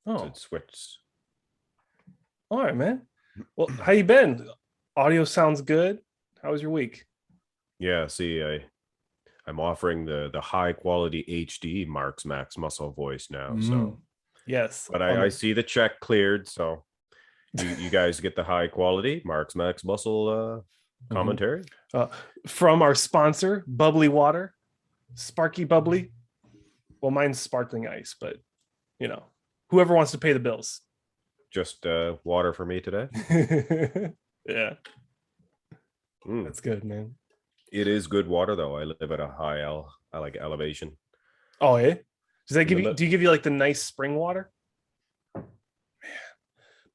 So Oh, it switched. all right, man. Well, how you been? Audio sounds good. How was your week? Yeah, see, I'm offering the high quality HD Marks Max muscle voice now. So, Yes, but on I the see the check cleared. So you guys get the high quality Marks Max muscle Mhm. commentary. uh, from our sponsor, Bubbly Water, Sparky Bubbly. Well, mine's sparkling ice, but you know, whoever wants to pay the bills. Just water for me today. Yeah, Mm. that's good, man. It is good water though. I live at a I like elevation. Oh, yeah. Does that In give the you? Do you give you like the nice spring water? My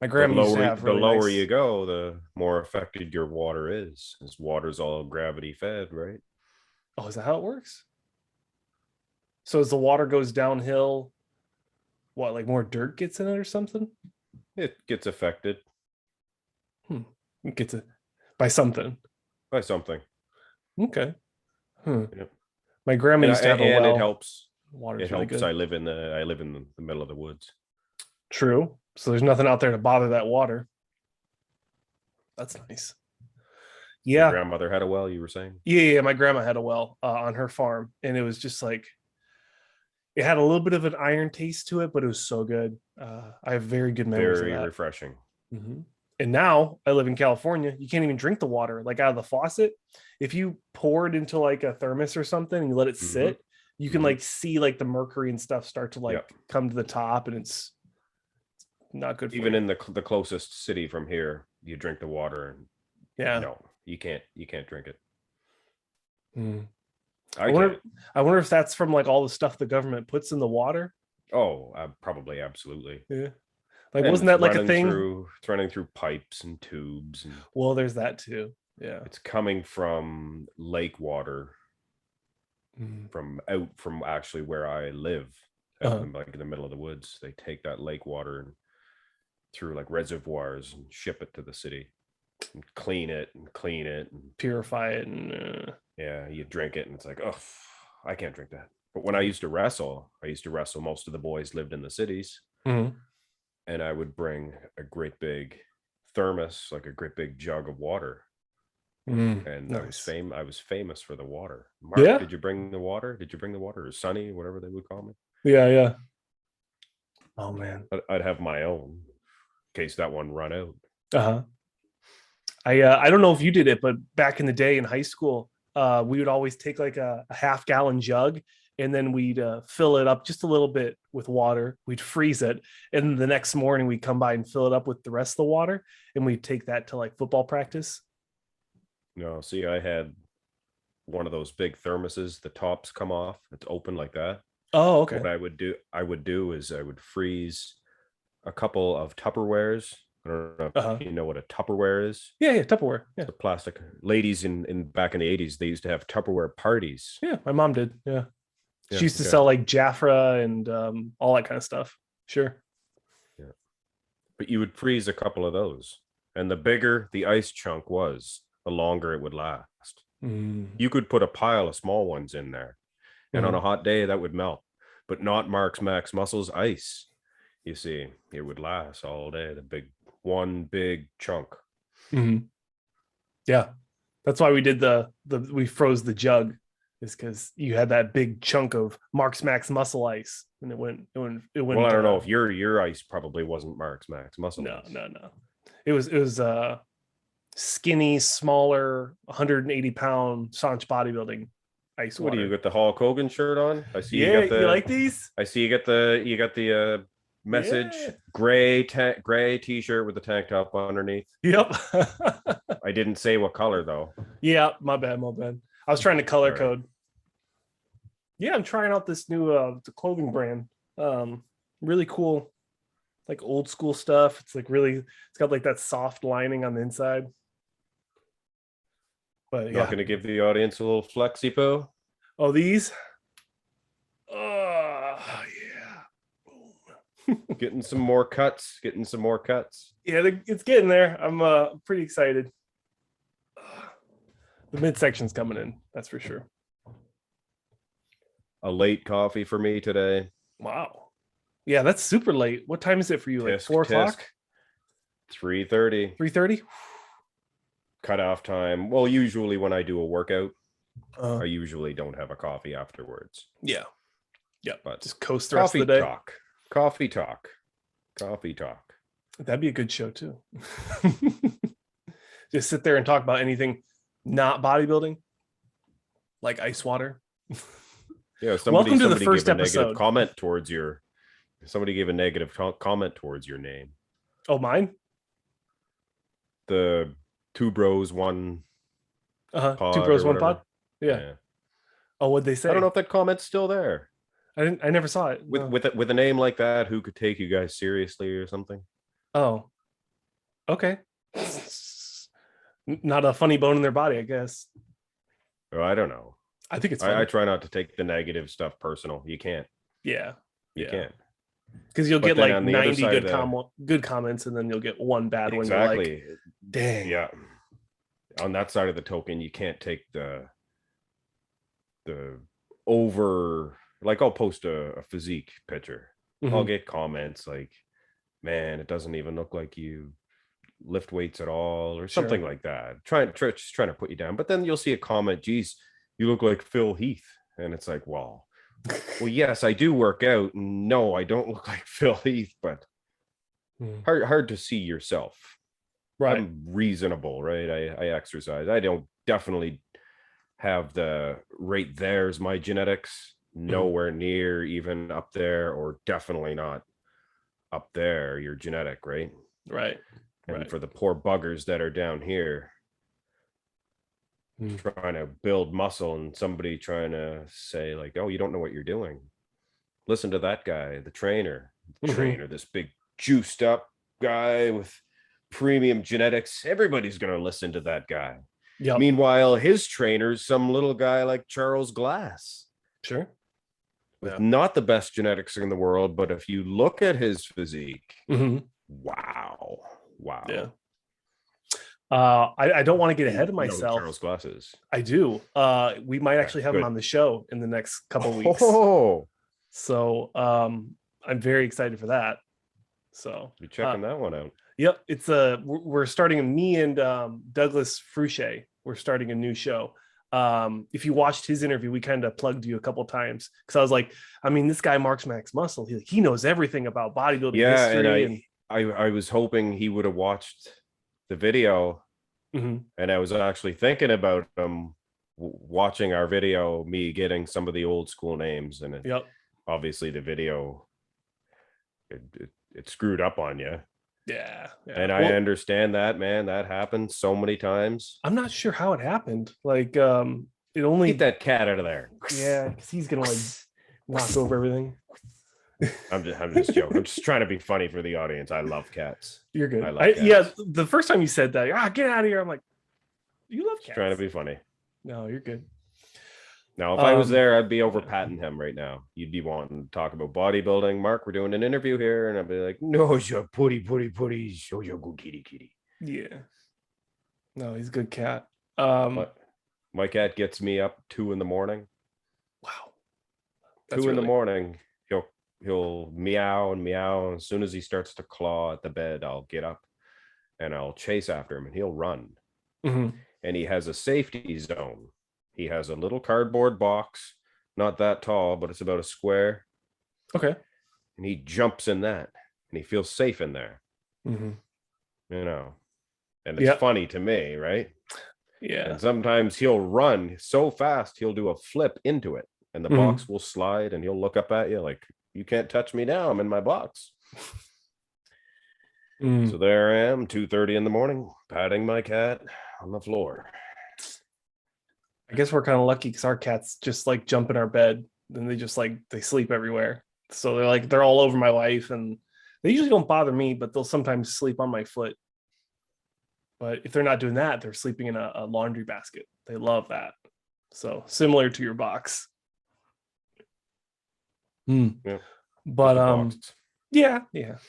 the grandma used to lower have the really lower you nice. go, the more affected your water is. As water's all gravity fed, right? Oh, is that how it works? So as the water goes downhill, what, like more dirt gets in it or something? It gets affected Hmm. It gets it by something. by something. Okay. Hmm. Yep. My grandma used to have a And it well. helps. Water's It really helps. good. I live in the middle of the woods. True. So there's nothing out there to bother that water. That's nice. Your Yeah. grandmother had a well, you were saying? Yeah. My grandma had a well on her farm, and it was just like it had a little bit of an iron taste to it, but it was so good. I have very good memories of Very that. refreshing. Mhm. And now I live in California. You can't even drink the water like out of the faucet. If you pour it into like a thermos or something and you let it Hmm. sit, you can Hmm. like see like the mercury and stuff start to like Yep. come to the top, and it's not good for Even you. in the closest city from here, you drink the water, and Yeah. no, you can't drink it. Mm. I I wonder. can't. I wonder if that's from like all the stuff the government puts in the water. Oh, probably, absolutely. Yeah. Like, And wasn't that like a thing? it's running through pipes and tubes, and Well, there's that too. Yeah. it's coming from lake water Mm. from actually where I live, out Uh-huh. in like in the middle of the woods. They take that lake water and through like reservoirs and ship it to the city and clean it and Purify it and yeah, you drink it and it's like, oh, I can't drink that. But when I used to wrestle, most of the boys lived in the cities, Mhm. and I would bring a great big thermos, like a great big jug of water. And Nice. I was famous for the water. Mark, Yeah. did you bring the water? Did you bring the water? Or Sonny, whatever they would call me? Yeah. Yeah. Oh man. I'd have my own in case that one run out. Uh-huh. I don't know if you did it, but back in the day in high school, we would always take like a half-gallon jug, and then we'd fill it up just a little bit with water. We'd freeze it, and the next morning we'd come by and fill it up with the rest of the water, and we'd take that to like football practice. No, see, I had one of those big thermoses. The tops come off. It's open like that. Oh, But okay. what I would do is I would freeze a couple of Tupperwares. I don't know if Uh-huh. you know what a Tupperware is. Yeah, yeah, Tupperware. Yeah. It's a plastic. Ladies in back in the 80s, they used to have Tupperware parties. Yeah, my mom did. Yeah. She Yeah, used to okay. sell like Jafra and all that kind of stuff. Sure. Yeah. But you would freeze a couple of those. And the bigger the ice chunk was, the longer it would last. Mm. You could put a pile of small ones in there, and on a Mhm. hot day that would melt. But not Mark's Max Muscles ice. You see, it would last all day. One big chunk. Mhm. Yeah. That's why we did the we froze the jug, is because you had that big chunk of Mark's Max muscle ice, and it Well, I went don't know if your ice probably wasn't Mark's Max Muscle no, ice. no, no. It was skinny, smaller, 180 pound Saunch bodybuilding ice What do you water. got, the Hulk Hogan shirt on? I see you Yeah, got you the like these? I see you got the message Yeah. gray t-shirt with the tank top underneath. Yep. I didn't say what color though. Yeah, my bad, my bad. I was trying to color All right. code. Yeah, I'm trying out this new clothing brand. Really cool, like old school stuff. It's like really, it's got like that soft lining on the inside. But Not yeah. going to give the audience a little flexi poo. Oh, these. Oh yeah. Boom. Getting some more cuts. Getting some more cuts. Yeah, it's getting there. I'm pretty excited. The midsection's coming in. That's for sure. A late coffee for me today. Wow. Yeah, that's super late. What time is it for you? Like Tisk, 4 o'clock? 3:30 3:30? cutoff time. Well, usually when I do a workout, Uh, I usually don't have a coffee afterwards. yeah. Yeah. But Just coast the rest of coffee the day. talk, coffee talk, coffee talk. That'd be a good show too. Just sit there and talk about anything not bodybuilding, like ice water. Yeah, Welcome to the somebody first gave a negative episode. comment towards your. Somebody gave a negative comment towards your name. Oh, mine? The two bros one pod. Two pros, or one whatever. pod. Yeah. Oh, what'd they say? I don't know if that comment's still there. I never saw it. No. With a name like that, who could take you guys seriously or something? Oh, okay. Not a funny bone in their body, I guess. Oh, I don't know. I think it's I try not to take the negative stuff personal. You can't. Yeah. You can't. Because you'll get then like on the 90 other good side good comments, and then you'll get one bad one. You're Exactly. like, dang. Yeah. On that side of the token, you can't take the over, like I'll post a physique picture. I'll get comments like, man, it doesn't even look like you lift weights at all, or something like that. Just trying to put you down. But then you'll see a comment, geez, you look like Phil Heath. And it's like, well, yes, I do work out. No, I don't look like Phil Heath, but hard to see yourself. Right. I'm reasonable, right? I exercise. I don't definitely have the right there's my genetics, nowhere near even up there, or definitely not up there. You're genetic, right? Right. And for the poor buggers that are down here trying to build muscle, and somebody trying to say like, oh, you don't know what you're doing. Listen to that guy, the trainer, this big juiced up guy with premium genetics. Everybody's going to listen to that guy. Yep. Meanwhile, his trainer's some little guy like Charles Glass. Sure. With not the best genetics in the world, but if you look at his physique, wow. Yeah. I don't want to get ahead of myself. Charles Glass is. I do. We might actually have him on the show in the next couple of weeks. So I'm very excited for that. So you're checking that one out. Yep. It's we're starting, me and Douglas Fruchet, we're starting a new show. If you watched his interview, we kind of plugged you a couple times, because I was like, I mean, this guy Marks Max Muscle, he knows everything about bodybuilding history. And I was hoping he would have watched the video, and I was actually thinking about him watching our video, me getting some of the old school names, and obviously the video it screwed up on you. Yeah. And I understand that, man. That happens so many times. I'm not sure how it happened. Like, it only get that cat out of there. Yeah, because he's gonna like knock over everything. I'm just joking. I'm just trying to be funny for the audience. I love cats. You're good. I love cats. Yeah, the first time you said that, get out of here. I'm like, you love cats. Just trying to be funny. No, you're good. Now, if I was there, I'd be over patting him right now. You'd be wanting to talk about bodybuilding. Mark, we're doing an interview here. And I'd be like, no, you're putty, show your good kitty. Yeah. No, he's a good cat. My cat gets me up 2 a.m. Wow. That's 2 a.m. He'll meow and meow. And as soon as he starts to claw at the bed, I'll get up and I'll chase after him, and he'll run. And he has a safety zone. He has a little cardboard box, not that tall, but it's about a square. Okay. And he jumps in that, and he feels safe in there. You know, and it's funny to me, right? Yeah. And sometimes he'll run so fast, he'll do a flip into it, and the box will slide, and he'll look up at you like, you can't touch me now. I'm in my box. So there I am, 2:30 a.m, patting my cat on the floor. I guess we're kind of lucky because our cats just like jump in our bed, and they sleep everywhere. So they're all over my wife, and they usually don't bother me, but they'll sometimes sleep on my foot. But if they're not doing that, they're sleeping in a laundry basket. They love that. So similar to your box. Yeah. But yeah. But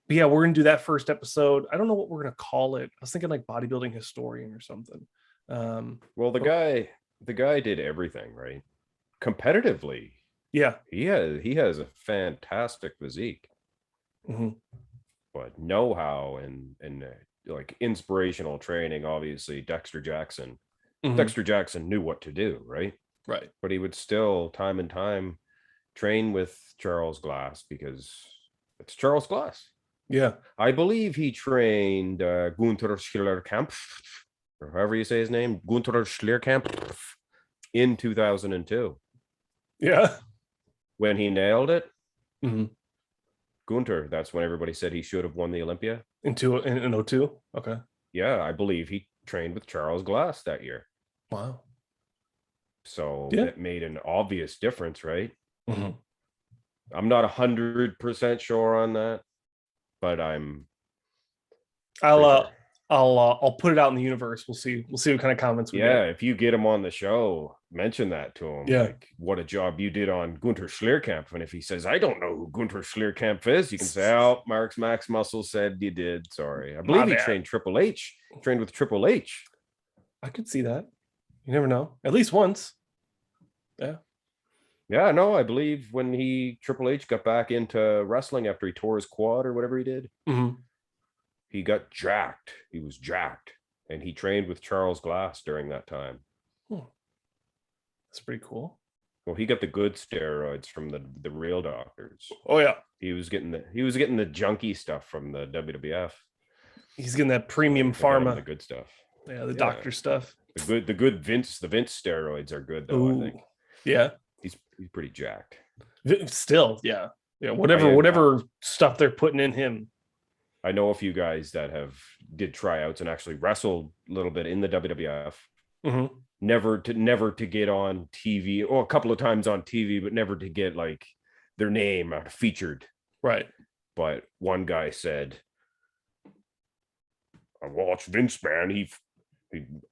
yeah, we're gonna do that first episode. I don't know what we're gonna call it. I was thinking like bodybuilding historian or something. Well, the guy did everything right. Competitively, Yeah. He has a fantastic physique, Hmm. but know-how and like inspirational training. Obviously, Hmm. Dexter Jackson knew what to do, right? Right. But he would still, time and time, train with Charles Glass because it's Charles Glass. Yeah. I believe he trained Gunther Schillerkamp, or however you say his name, Gunther Schillerkamp, in 2002 Yeah. when he nailed it. Hmm. Gunter, that's when everybody said he should have won the Olympia. In 02. Okay. Yeah, I believe he trained with Charles Glass that year. Wow. So Yeah. that made an obvious difference, right? Hmm. I'm not 100% sure on that, but I'm I'll pretty uh sure. I'll put it out in the universe. We'll see. We'll see what kind of comments we Yeah, get. if you get him on the show, mention that to him. Yeah. Like, what a job you did on Gunter Schlierkamp. And if he says, I don't know who Gunter Schlierkamp is, you can say, oh, Mark's Max Muscle said you did. Sorry. I My believe he bad. trained with Triple H. I could see that. You never know. At least once. Yeah. Yeah, no, I believe when Triple H got back into wrestling after he tore his quad or whatever he did, Hmm. he got jacked. He was jacked. And he trained with Charles Glass during that time. That's pretty cool. Well, he got the good steroids from the real doctors. Oh yeah. He was getting the junky stuff from the WWF. He's getting that premium They got him the pharma. good stuff. Yeah, the doctor stuff. The good Vince steroids are good though. Ooh. I think Yeah. he's pretty jacked. Still, yeah. Yeah. Whatever stuff they're putting in him. I know a few guys that did tryouts and actually wrestled a little bit in the WWF. Mm-hmm. Never to get on TV, or a couple of times on TV, but never to get like their name featured. Right. But one guy said, I watched Vince, man. He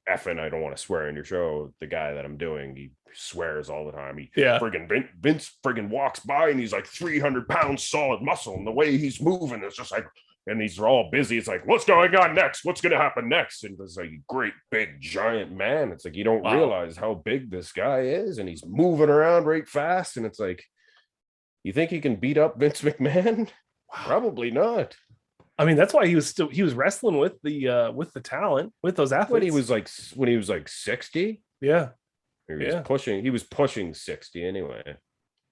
effing, I don't want to swear in your show. The guy that I'm doing, he swears all the time. Vince friggin' walks by and he's like 300 pounds solid muscle, and the way he's moving is just like, and these are all busy. It's like, what's going on next? What's going to happen next? And it's like a great big giant man. It's like, you don't realize how big this guy is, and he's moving around right fast. And it's like, you think he can beat up Vince McMahon? Wow. Probably not. I mean, that's why he was wrestling with the talent, with those athletes. When he was like 60. Yeah. He was pushing 60 anyway.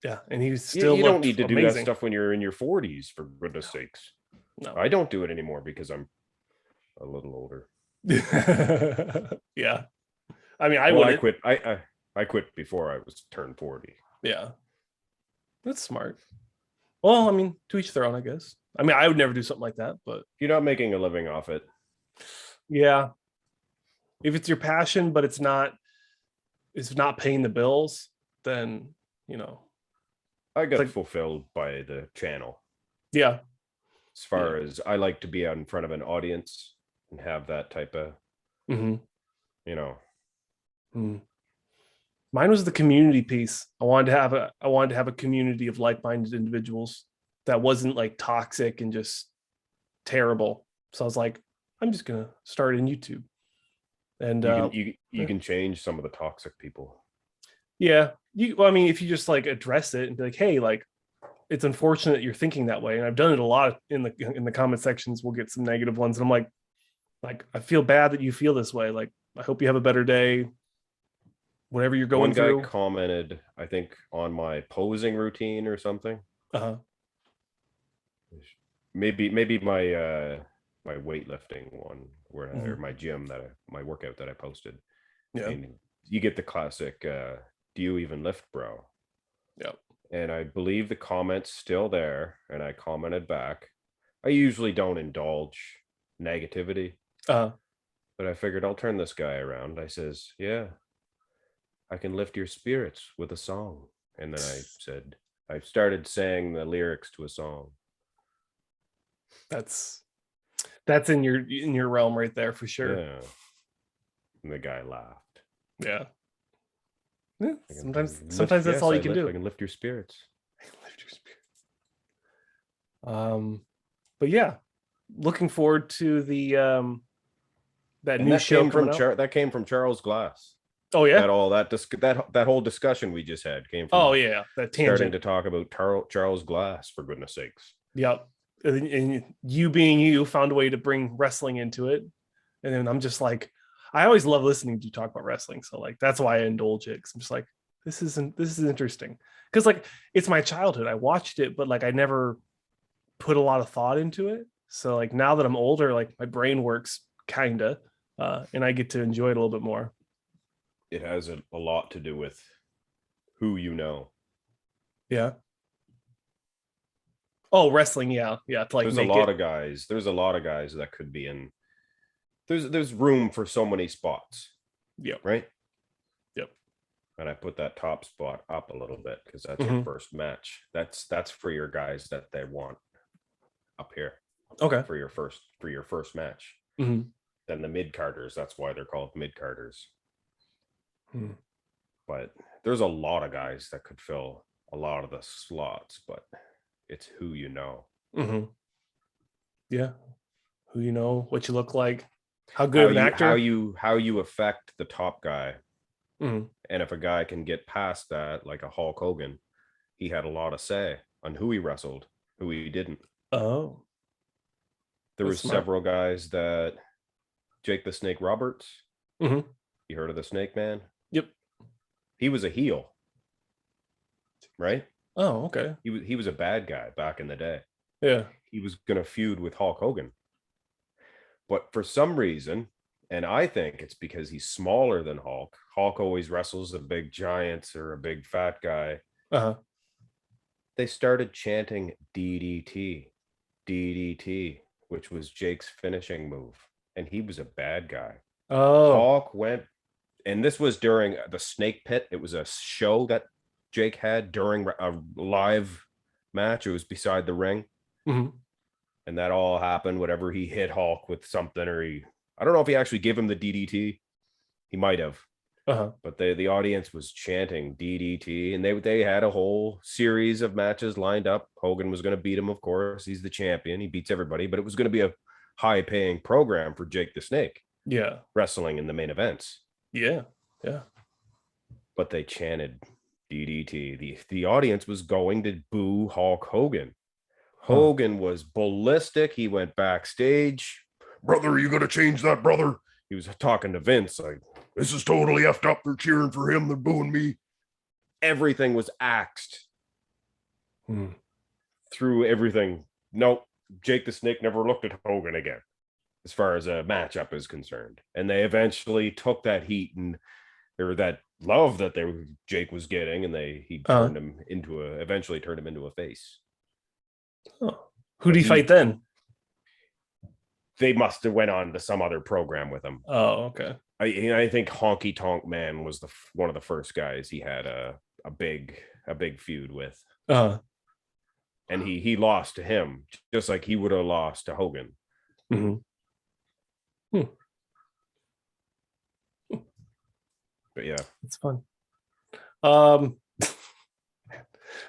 Yeah. And he was still, you don't need to do that stuff when you're in your 40s, for goodness sakes. No. I don't do it anymore because I'm a little older. Yeah. I mean, I quit. I quit before I was turned 40. Yeah. That's smart. Well, I mean, to each their own, I guess. I mean, I would never do something like that, but you're not making a living off it. Yeah. If it's your passion, but it's not paying the bills, then, I got fulfilled by the channel. Yeah. As far as I like to be out in front of an audience and have that type of, Mine was the community piece. I wanted to have a community of like-minded individuals that wasn't like toxic and just terrible. So I was like, I'm just gonna start in YouTube. And you can change some of the toxic people. Yeah. I mean, if you just like address it and be like, hey, like, it's unfortunate you're thinking that way. And I've done it a lot in the comment sections. We'll get some negative ones. And I'm like, I feel bad that you feel this way. Like, I hope you have a better day. Whatever you're going through. One guy commented, I think, on my posing routine or something. Maybe my my weightlifting one, or my gym my workout that I posted. Yeah. And you get the classic, do you even lift, bro? Yeah. And I believe the comment's still there, and I commented back. I usually don't indulge negativity. But I figured I'll turn this guy around. I says, yeah, I can lift your spirits with a song. And then I started saying the lyrics to a song. That's in your realm right there for sure. Yeah. And the guy laughed. Yeah. Sometimes that's all you can do. I can lift your spirits. But yeah, looking forward to the that new show that came from Charles Glass. Oh yeah. That whole discussion we just had came Oh from yeah. That starting tangent. to talk about Charles Glass, for goodness sakes. Yep. And you being you found a way to bring wrestling into it. And then I'm just like, I always love listening to you talk about wrestling. So like that's why I indulge it. Cause I'm just like, this is interesting. Cause like it's my childhood. I watched it, but like I never put a lot of thought into it. So like now that I'm older, like my brain works kinda, and I get to enjoy it a little bit more. It has a lot to do with who you know. Yeah. Oh, wrestling. Yeah. Yeah. To like There's a make lot it. of guys. There's a lot of guys that could be in. There's room for so many spots, Yep. right? Yep. And I put that top spot up a little bit because that's your Mhm. first match. That's for your guys that they want up here Okay. for your first match. Mhm. Then the mid carders, that's why they're called mid carders. Mhm. But there's a lot of guys that could fill a lot of the slots, but it's who you know. Mhm. Yeah. Who you know, what you look like, how good of an actor. How you affect the top guy. Mhm. And if a guy can get past that, like a Hulk Hogan, he had a lot of say on who he wrestled, who he didn't. Oh, There that's was smart. several guys that Jake the Snake Roberts. Mhm. You heard of the Snake Man? Yep. He was a heel, right? Oh, okay. He was a bad guy back in the day. Yeah. He was going to feud with Hulk Hogan. But for some reason, and I think it's because he's smaller than Hulk. Hulk always wrestles a big giant or a big fat guy. Uh-huh. They started chanting DDT, DDT, which was Jake's finishing move. And he was a bad guy. Oh. Hulk went, and this was during the Snake Pit. It was a show that Jake had during a live match. It was beside the ring. Mhm. And that all happened. Whatever, he hit Hulk with something, I don't know if he actually gave him the DDT. He might have. Uh-huh. But the audience was chanting DDT, and they had a whole series of matches lined up. Hogan was going to beat him, of course. He's the champion. He beats everybody, but it was going to be a high-paying program for Jake the Snake. Yeah. Wrestling in the main events. Yeah. Yeah. But they chanted DDT. The audience was going to boo Hulk Hogan. Hogan was ballistic. He went backstage. Brother, you got to change that, brother. He was talking to Vince like, this is totally effed up. They're cheering for him. They're booing me. Everything was axed through everything. Nope. Jake the Snake never looked at Hogan again as far as a matchup is concerned. And they eventually took that heat and or that love that Jake was getting, and he turned him into eventually turned him into a face. Oh. Who did he fight then? They must have went on to some other program with him. Oh, okay. I think Honky Tonk Man was one of the first guys he had a big feud with. And he lost to him, just like he would have lost to Hogan. Mm-hmm. But yeah, it's fun.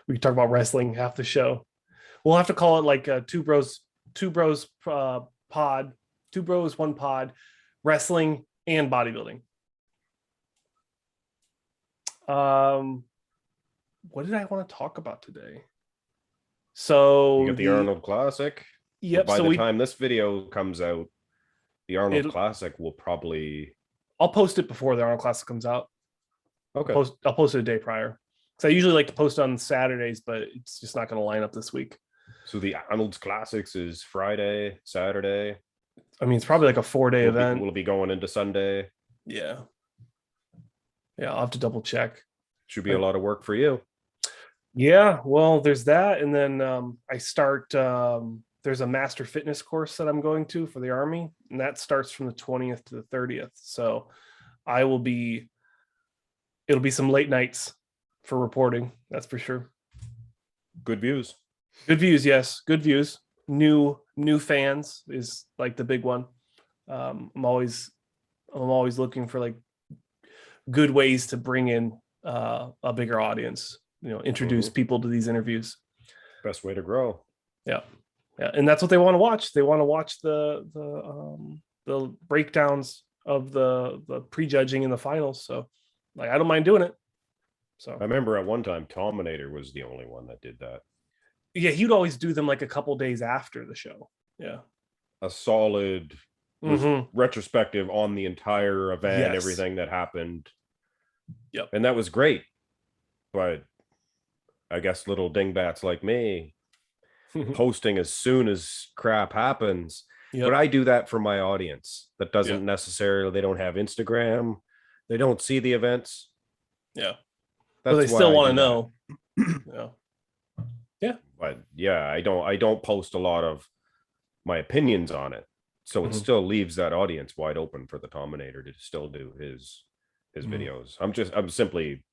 We can talk about wrestling half the show. We'll have to call it like two bros pod, two bros, one pod, wrestling and bodybuilding. What did I want to talk about today? So you got the Arnold Classic. Yep. By the time this video comes out, the Arnold Classic will probably. I'll post it before the Arnold Classic comes out. Okay. I'll post it a day prior. So I usually like to post on Saturdays, but it's just not going to line up this week. So the Arnold's Classics is Friday, Saturday. I mean, it's probably like a 4-day event. Will be going into Sunday. Yeah. Yeah, I'll have to double check. Should be a lot of work for you. Yeah, well, there's that. And then I start, there's a master fitness course that I'm going to for the Army, and that starts from the 20th to the 30th. So it'll be some late nights for reporting. That's for sure. Good views. Good views. Yes. Good views. New fans is like the big one. I'm always looking for like good ways to bring in a bigger audience, introduce people to these interviews. Best way to grow. Yeah. And that's what they want to watch. They want to watch the breakdowns of the prejudging in the finals. So Like, I don't mind doing it. So I remember at one time, Tominator was the only one that did that. yeah, he'd always do them like a couple days after the show. Yeah. A solid retrospective on the entire event, Yes. everything that happened. Yep. And that was great. But I guess little dingbats like me posting as soon as crap happens. But I do that for my audience that doesn't necessarily, they don't have Instagram, they don't see the events. Yeah. That's but they why still I want to do know. that. Yeah. But yeah, I don't post a lot of my opinions on it. So it still leaves that audience wide open for the Tominator to still do his videos. I'm simply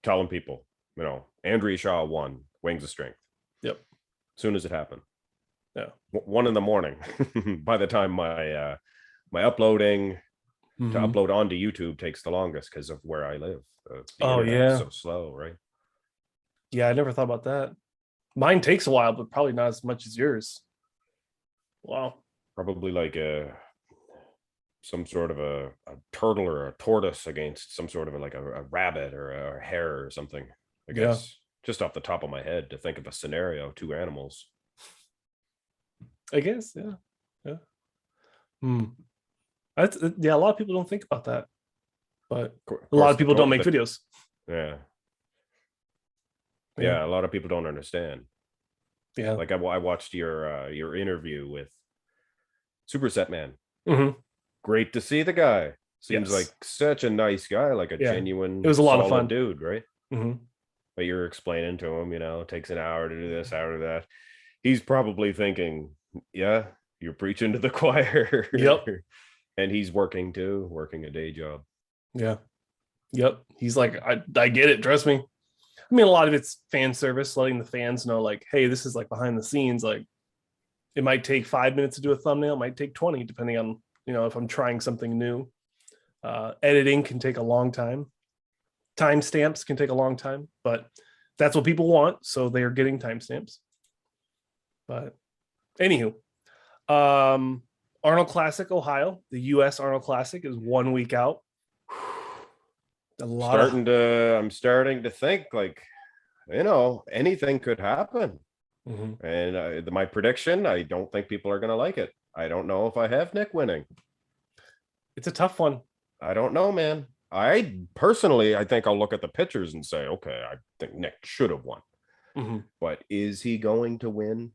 telling people, you know, Andrea Shaw won Wings of Strength. Yep. As soon as it happened. Yeah. 1 a.m. By the time my my uploading to upload onto YouTube takes the longest because of where I live. The internet is so slow, right? Yeah, I never thought about that. Mine takes a while, but probably not as much as yours. Wow. Probably like some sort of a turtle or a tortoise against some sort of like a rabbit or a hare or something. I guess just off the top of my head to think of a scenario, 2 animals. I guess, yeah. That's, yeah, a lot of people don't think about that, but a lot of people don't make videos. Yeah. Yeah, a lot of people don't understand. Yeah. Like I watched your interview with Superset Man. Great to see the guy. Seems like such a nice guy, like a genuine, it was a lot of fun dude, right? But you're explaining to him, you know, it takes an hour to do this, hour to that. He's probably thinking, yeah, you're preaching to the choir. Yep. And he's working too, working a day job. Yeah. Yep. He's like, I get it. Trust me. I mean, a lot of it's fan service, letting the fans know, like, hey, this is like behind the scenes. Like, it might take 5 minutes to do a thumbnail, it might take 20, depending on, you know, if I'm trying something new. Editing can take a long time. Timestamps can take a long time, but that's what people want. So they are getting timestamps. But anywho, Arnold Classic, Ohio, the US Arnold Classic is 1 week out. I'm starting to think, like, you know, anything could happen. And my prediction, I don't think people are going to like it. I don't know if I have Nick winning. It's a tough one. I don't know, man. I personally, I think I'll look at the pictures and say, okay, I think Nick should have won. But is he going to win?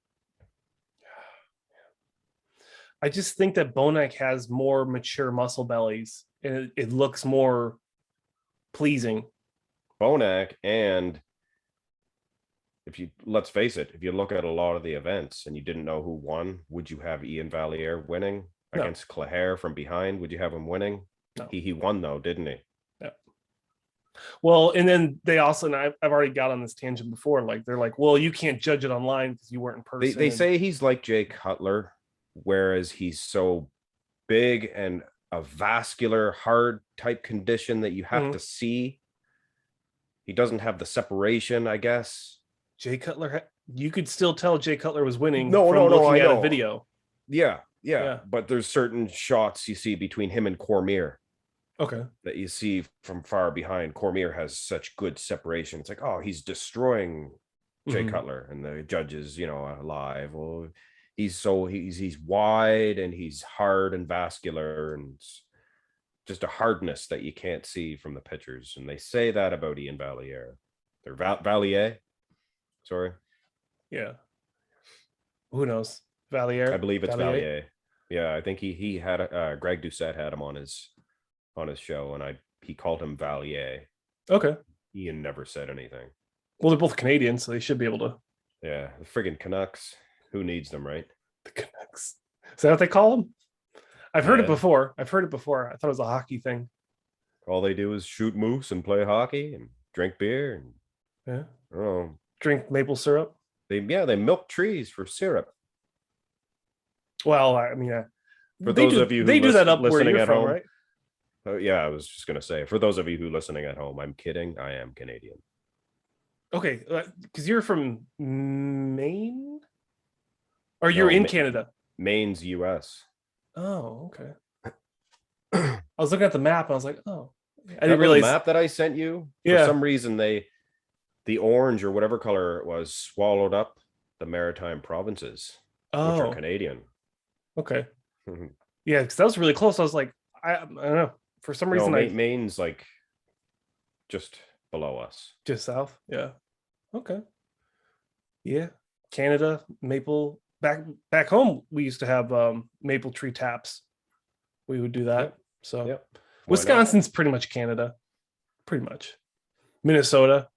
I just think that Bonac has more mature muscle bellies and it looks more pleasing. Bonac, and let's face it, if you look at a lot of the events and you didn't know who won, would you have Ian Valliere winning against Clahere from behind? Would you have him winning? No. He won though, didn't he? Yeah. Well, and then they also, and I've already got on this tangent before, like they're like, well, you can't judge it online because you weren't in person. They say he's like Jay Cutler, whereas he's so big and a vascular, hard type condition that you have to see. He doesn't have the separation, I guess. Jay Cutler, you could still tell Jay Cutler was winning. No, I know. A video. Yeah. But there's certain shots you see between him and Cormier. Okay. That you see from far behind. Cormier has such good separation. It's like, oh, he's destroying Jay Cutler, and the judges, you know, live. Well, he's wide and he's hard and vascular and just a hardness that you can't see from the pictures. And they say that about Ian Valliere. They're Valliere. Sorry. Yeah. Who knows? Valliere. I believe it's Valliere. Yeah, I think he had Greg Doucette had him on his show, and he called him Valliere. Okay. Ian never said anything. Well, they're both Canadian, so they should be able to. Yeah, the friggin' Canucks. Who needs them, right? The Canucks. Is that what they call them? I've heard it before. I thought it was a hockey thing. All they do is shoot moose and play hockey and drink beer and drink maple syrup. They milk trees for syrup. Well, I mean, for those of you who do that up where listening you're at from, home, right? Yeah, I was just gonna say, for those of you who listening at home, I'm kidding. I am Canadian. Okay, because you're from Maine, or you're in Canada. Maine's U.S. Oh, okay. I was looking at the map and I was like, oh, I didn't realize map that I sent you. Yeah. For some reason, the orange or whatever color it was swallowed up the maritime provinces, which are Canadian. Okay. Yeah, because that was really close. I was like, I don't know. For some reason, Maine's like just below us, just south. Yeah. Okay. Yeah. Canada maple back home. We used to have maple tree taps. We would do that. Yep. So Yep. Wisconsin's pretty much Canada. Pretty much. Minnesota,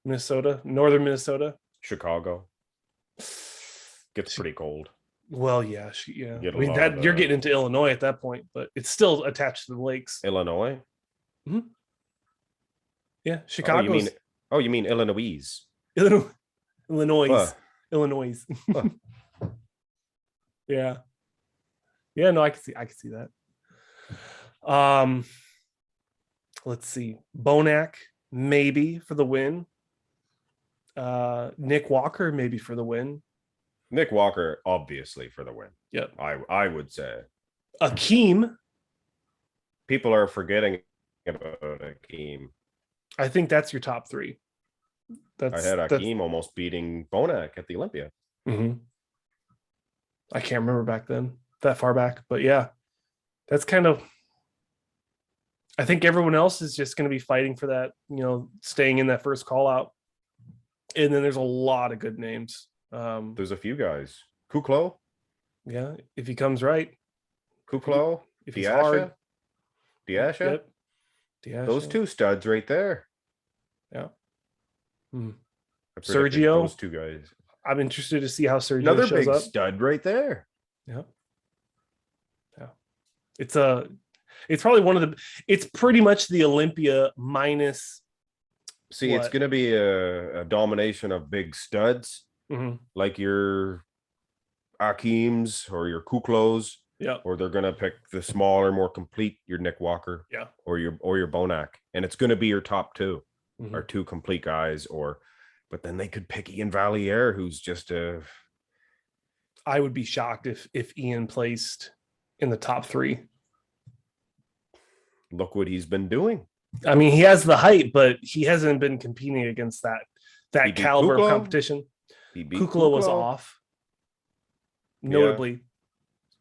northern Minnesota, Chicago gets pretty cold. Well, yeah, yeah. You I mean that you're getting into Illinois at that point, but it's still attached to the lakes. Illinois. Mm-hmm. Yeah, Chicago. You mean Illinois? Illinois. Illinois. Yeah. Yeah. No, I can see that. Let's see. Bonac maybe for the win. Nick Walker maybe for the win. Nick Walker obviously for the win. Yep. I would say. Akeem. People are forgetting about Akeem. I think that's your top three. I had Akeem almost beating Bonac at the Olympia. Mm-hmm. I can't remember back then, that far back, but yeah, that's kind of. I think everyone else is just going to be fighting for that, staying in that first call out. And then there's a lot of good names. There's a few guys. Kuklo. Yeah, if he comes right. Kuklo. If he's hard. Diasha. Yep. Diasha. Those two studs right there. Yeah. Sergio. Those two guys. I'm interested to see how Sergio Another shows big up. Stud right there. Yeah. Yeah. It's probably it's pretty much the Olympia minus. See, it's going to be a domination of big studs, like your Akeems or your Kuklos. Yeah. Or they're going to pick the smaller, more complete, your Nick Walker. Yeah. Or your Bonac. And it's going to be your top two or two complete guys. But then they could pick Ian Valliere, who's just a. I would be shocked if Ian placed in the top three. Look what he's been doing. I mean, he has the height, but he hasn't been competing against that caliber of competition. Kukla was off. Notably.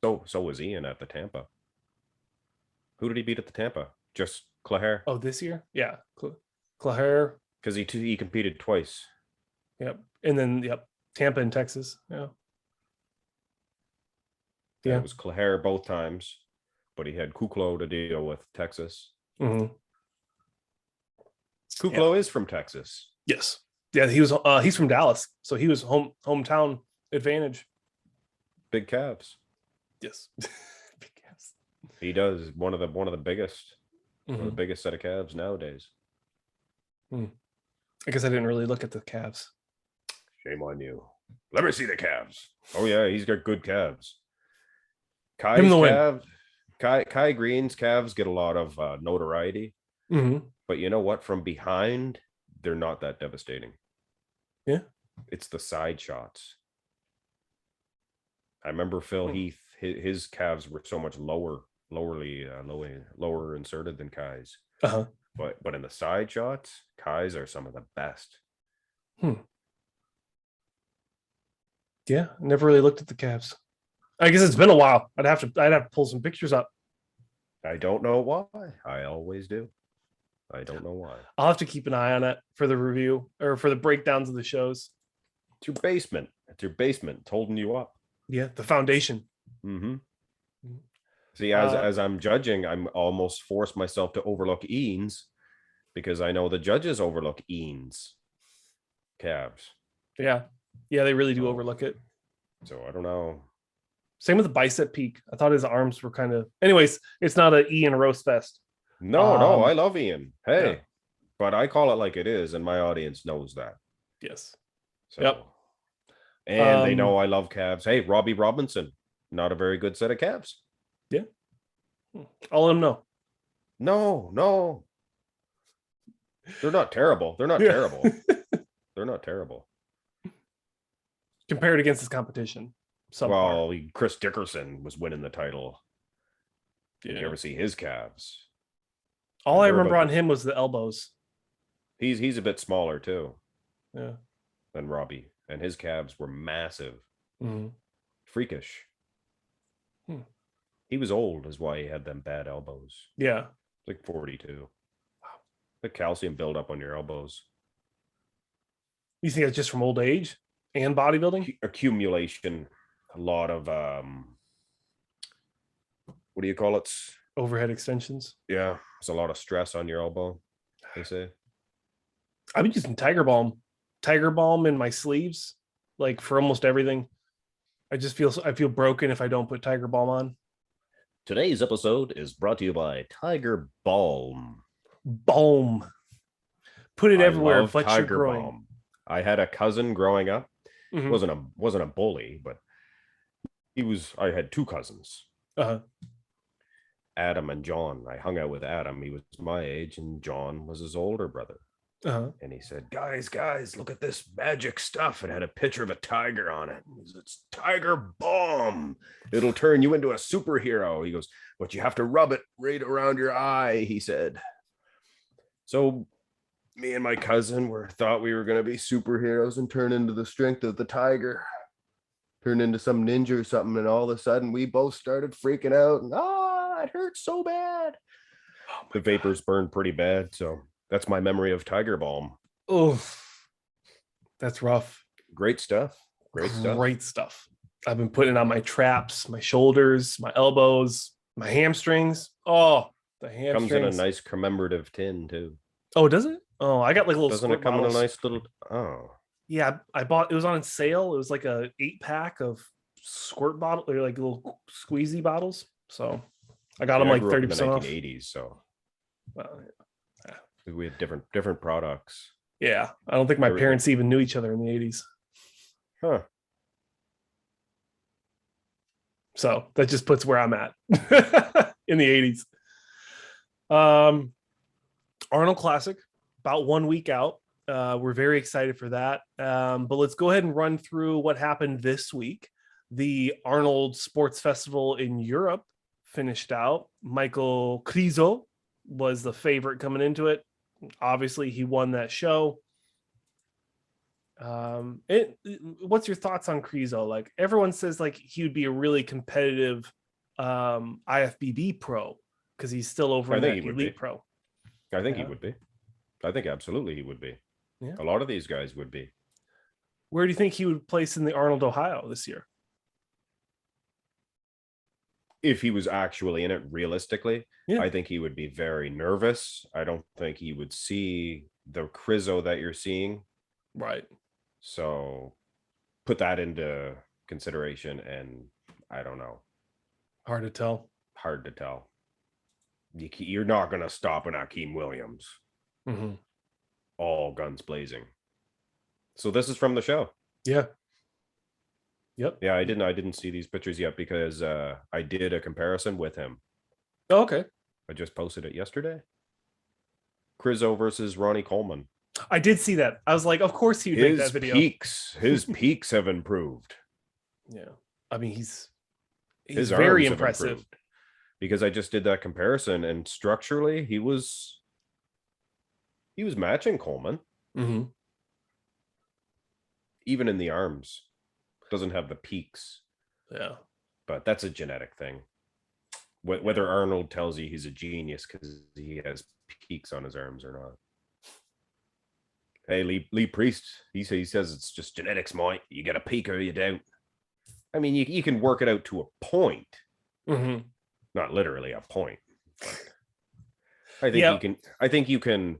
Yeah. So was Ian at the Tampa. Who did he beat at the Tampa? Just Clahere. Oh, this year? Yeah. Clahere. Because he competed twice. Yep. And then Tampa and Texas. Yeah. Yeah. It was Clahere both times, but he had Kuklo to deal with Texas. Mm-hmm. Kuklo is from Texas. Yes. Yeah, he's from Dallas, so he was hometown advantage. Big calves. Yes. Big calves. He does one of the biggest, one of the biggest set of calves nowadays. I guess I didn't really look at the calves. Shame on you. Let me see the calves. Oh yeah, he's got good calves. Kai Green's calves get a lot of notoriety. But you know what? From behind, they're not that devastating. Yeah. It's the side shots. I remember Phil Heath, his calves were so much lower inserted than Kai's. But in the side shots, Kai's are some of the best. Yeah, never really looked at the calves. I guess it's been a while. I'd have to pull some pictures up. I don't know why. I always do. I don't know why. I'll have to keep an eye on it for the review or for the breakdowns of the shows. It's your basement. It's your basement. It's holding you up. Yeah, the foundation. See, as I'm judging, I'm almost forced myself to overlook Ian's because I know the judges overlook Ian's calves. Yeah, they really do overlook it. So I don't know. Same with the bicep peak. I thought his arms were kind of. Anyways, it's not an Ian roast fest. No, I love Ian. Hey, but I call it like it is, and my audience knows that. Yes. So, and they know I love calves. Hey, Robbie Robinson, not a very good set of calves. Yeah. I'll let him know. No. They're not terrible. They're not terrible. They're not terrible. Compared against his competition. Well, Chris Dickerson was winning the title. Did you ever see his calves? All And I they're remember about on him was the elbows. he's a bit smaller too Yeah. than Robbie, and his calves were massive, Mm-hmm. freakish. Hmm. He was old, is why he had them bad elbows. Yeah. Like 42. The calcium buildup on your elbows. You think that's just from old age and bodybuilding? Accumulation, a lot of what do you call it? Overhead extensions. Yeah, there's a lot of stress on your elbow, they say. I've been using Tiger Balm in my sleeves, like for almost everything. I feel broken if I don't put Tiger Balm on. Today's episode is brought to you by Tiger Balm. Balm. Put it I everywhere love but your Tiger groin. Balm. I had a cousin growing up. Mm-hmm. Wasn't a bully, but I had two cousins. Uh-huh. Adam and John. I hung out with Adam. He was my age, and John was his older brother. Uh-huh. And he said, guys, look at this magic stuff. It had a picture of a tiger on it. It's Tiger Balm. It'll turn you into a superhero. He goes, but you have to rub it right around your eye, he said. So me and my cousin thought we were going to be superheroes and turn into the strength of the tiger. Turn into some ninja or something. And all of a sudden, we both started freaking out. And, it hurts so bad. The vapors burned pretty bad. So that's my memory of Tiger Balm. Oh, that's rough. Great stuff. Great stuff. I've been putting it on my traps, my shoulders, my elbows, my hamstrings. Oh, the hamstrings. Comes in a nice commemorative tin too. Oh, does it? Oh, I got like little. Doesn't it come bottles in a nice little? Oh, yeah. I bought. It was on sale. It was like a 8-pack of squirt bottle or like little squeezy bottles. So I got them like 30% off. 1980s. So well, yeah. We had different products. Yeah, I don't think my parents even knew each other in the 80s. Huh. So that just puts where I'm at in the 80s. Arnold Classic, about 1 week out. We're very excited for that. But let's go ahead and run through what happened this week. The Arnold Sports Festival in Europe finished out. Michael Krizo was the favorite coming into it. Obviously, he won that show. What's your thoughts on Krizo? Like everyone says, like he would be a really competitive IFBB pro because he's still over in that elite pro. I think he would be. I think absolutely he would be. Yeah. A lot of these guys would be. Where do you think he would place in the Arnold Ohio this year? If he was actually in it realistically, yeah. I think he would be very nervous. I don't think he would see the Krizo that you're seeing. Right. So put that into consideration, and I don't know. Hard to tell. You're not going to stop an Akeem Williams. Mm-hmm. All guns blazing. So this is from the show. Yeah. Yep. Yeah, I didn't see these pictures yet because I did a comparison with him. Oh, okay. I just posted it yesterday. Krizo versus Ronnie Coleman. I did see that. I was like, of course he would make that video. His peaks have improved. Yeah. I mean, he's his very impressive. Because I just did that comparison, and structurally he was matching Coleman. Mm-hmm. Even in the arms. Doesn't have the peaks. Yeah. But that's a genetic thing. Whether Arnold tells you he's a genius because he has peaks on his arms or not. Hey, Lee Priest, he says it's just genetics, mate. You get a peak or you don't. I mean, you can work it out to a point. Mm-hmm. Not literally a point. I think you can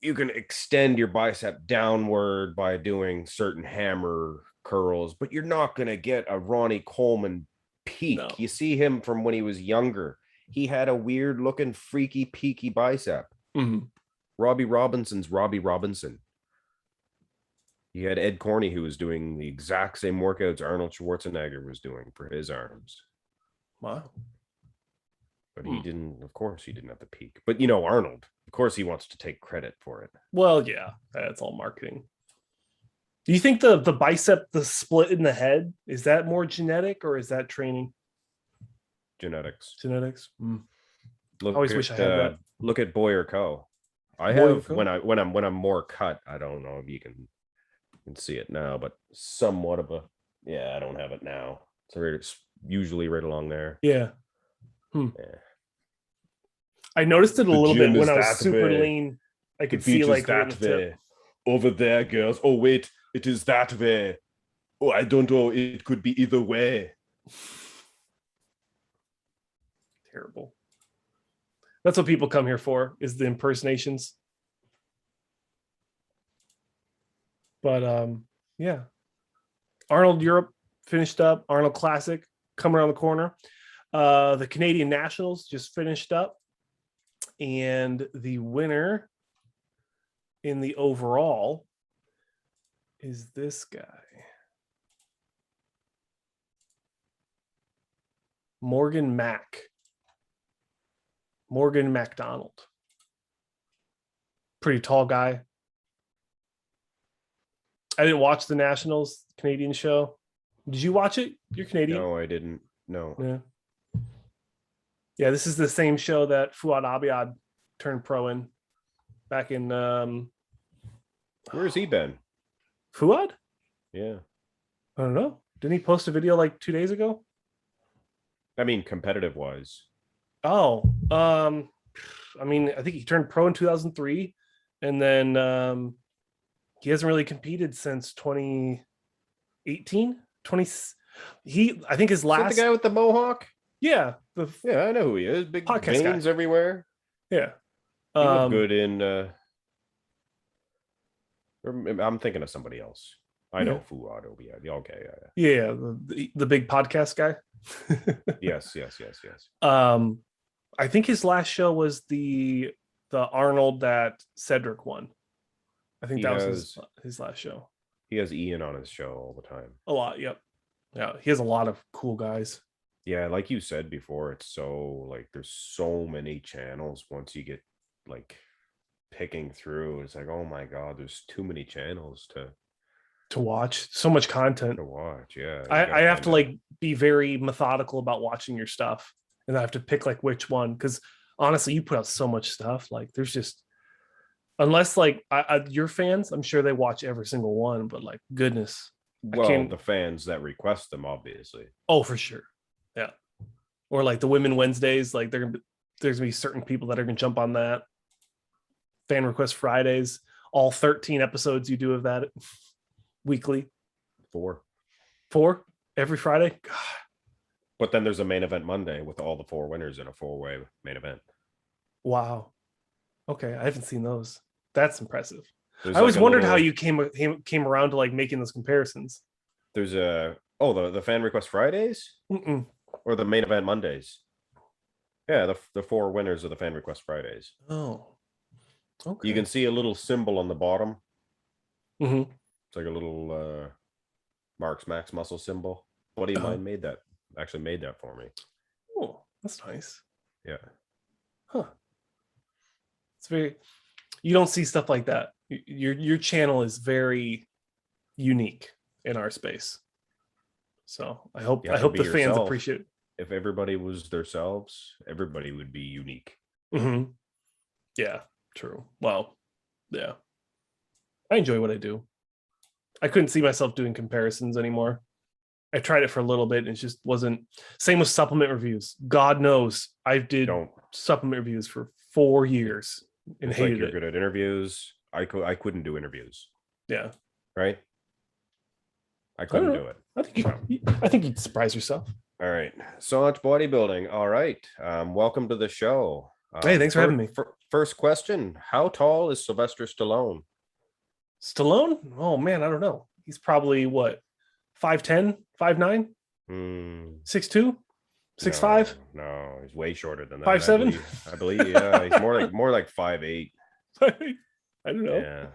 extend your bicep downward by doing certain hammer curls, but you're not going to get a Ronnie Coleman peak. No. You see him from when he was younger. He had a weird looking freaky peaky bicep. Mm-hmm. Robbie Robinson's Robbie Robinson. He had Ed Corney, who was doing the exact same workouts Arnold Schwarzenegger was doing for his arms. Wow. But he didn't have the peak. But Arnold, of course he wants to take credit for it. Well, yeah, that's all marketing. Do you think the bicep, the split in the head, is that more genetic or is that training? Genetics. Mm. I always wish I had that. Look at Boyer Co. I Boyer have Co? when I'm more cut. I don't know if you can see it now, but somewhat of a I don't have it now. It's usually right along there. Yeah. Yeah. I noticed it a little bit when I was super way. lean. I could The see beach like is that right in the tip. way. Over there, girls. Oh wait, it is that way. Oh, I don't know. It could be either way. Terrible. That's what people come here for, is the impersonations. But yeah. Arnold Europe finished up. Arnold Classic coming around the corner. The Canadian Nationals just finished up. And the winner in the overall is this guy. Morgan MacDonald. Pretty tall guy. I didn't watch the Nationals Canadian show. Did you watch it? You're Canadian. No, I didn't. No. Yeah, this is the same show that Fuad Abiad turned pro in back in Where's he been? Fuad? Yeah. I don't know. Didn't he post a video like 2 days ago? I mean, competitive wise. Oh, I mean, I think he turned pro in 2003, and then he hasn't really competed since 2018. I think his last. Is that the guy with the mohawk? Yeah, I know who he is. Big veins guy. everywhere. Yeah, he looked good in. I'm thinking of somebody else. I know Fuad Obiad. Okay, yeah, the big podcast guy. yes. I think his last show was the Arnold that Cedric won. I think that was his last show. He has Ian on his show all the time. A lot, yep. Yeah, he has a lot of cool guys. Yeah, like you said before, it's so like there's so many channels once you get like picking through. It's like, oh my god, there's too many channels to watch. So much content to watch. Yeah, I have to like be very methodical about watching your stuff, and I have to pick like which one, because honestly, you put out so much stuff. Like there's just, unless like your fans, I'm sure they watch every single one, but like goodness, well, the fans that request them, obviously. Oh, for sure. Yeah. Or like the Women Wednesdays, like there's gonna be certain people that are gonna jump on that. Fan request Fridays, all 13 episodes you do of that weekly. 4 every Friday. God. But then there's a main event Monday with all the 4 winners in a 4-way main event. Wow. Okay, I haven't seen those. That's impressive. There's I always wondered how you came around to like making those comparisons. There's the fan request Fridays. Or the main event Mondays. Yeah, the 4 winners of the fan request Fridays. Oh, okay. You can see a little symbol on the bottom. Mm-hmm. It's like a little Marx Max muscle symbol. A buddy of mine made that for me. Oh, that's nice. Yeah. Huh. It's very. You don't see stuff like that. Your channel is very unique in our space. So I hope the fans appreciate it. If everybody was themselves, everybody would be unique. Mm-hmm. Yeah, true. Well, yeah. I enjoy what I do. I couldn't see myself doing comparisons anymore. I tried it for a little bit and it just wasn't. Same with supplement reviews. God knows I did supplement reviews for 4 years and it's hated like you're it. good at interviews. I couldn't do interviews. Yeah. Right? I couldn't do it. I think you'd surprise yourself. All right. Saunch Bodybuilding. All right. Welcome to the show. Hey, thanks for having me. First question. How tall is Sylvester Stallone? Stallone? Oh, man, I don't know. He's probably, what, 5'10", 5'9"? 6'2"? 6'5"? No, he's way shorter than that. 5'7"? I believe, yeah. He's more like 5'8". I don't know. Yeah.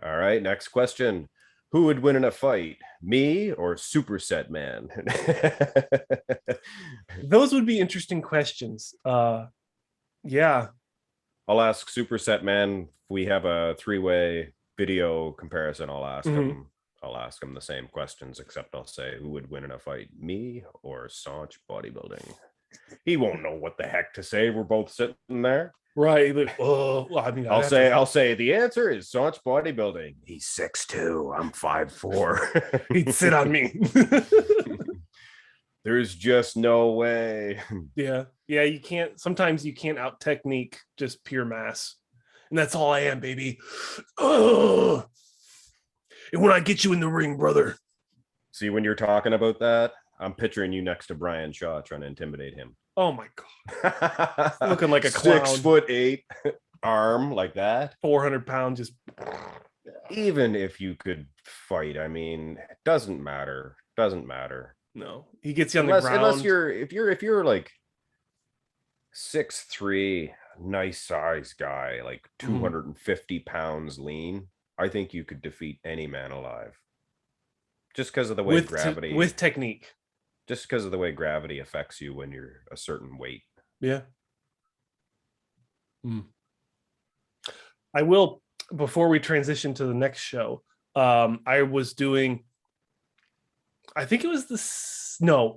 All right. Next question. Who would win in a fight, me or Superset Man? Those would be interesting questions. Yeah. I'll ask Superset Man if we have a 3-way video comparison. I'll ask him. I'll ask him the same questions, except I'll say, who would win in a fight, me or Saunch Bodybuilding? He won't know what the heck to say. We're both sitting there. Right. Like, oh, well, I mean, I'll say the answer is Saunch Bodybuilding. He's 6'2". I'm 5'4". he'd sit on me. There's just no way. Yeah. You can't. Sometimes you can't out technique just pure mass, and that's all I am, baby. Oh. And when I get you in the ring, brother. See, when you're talking about that, I'm picturing you next to Brian Shaw trying to intimidate him. Oh my god, looking like a clown. 6'8", arm like that, 400 pounds. Just even if you could fight, I mean, it doesn't matter. No, he gets you on the ground. Unless if you're like 6'3", nice size guy, like 250 pounds lean, I think you could defeat any man alive. Just because of the way gravity with technique. Just because of the way gravity affects you when you're a certain weight. Yeah. I will, before we transition to the next show, I was doing, I think it was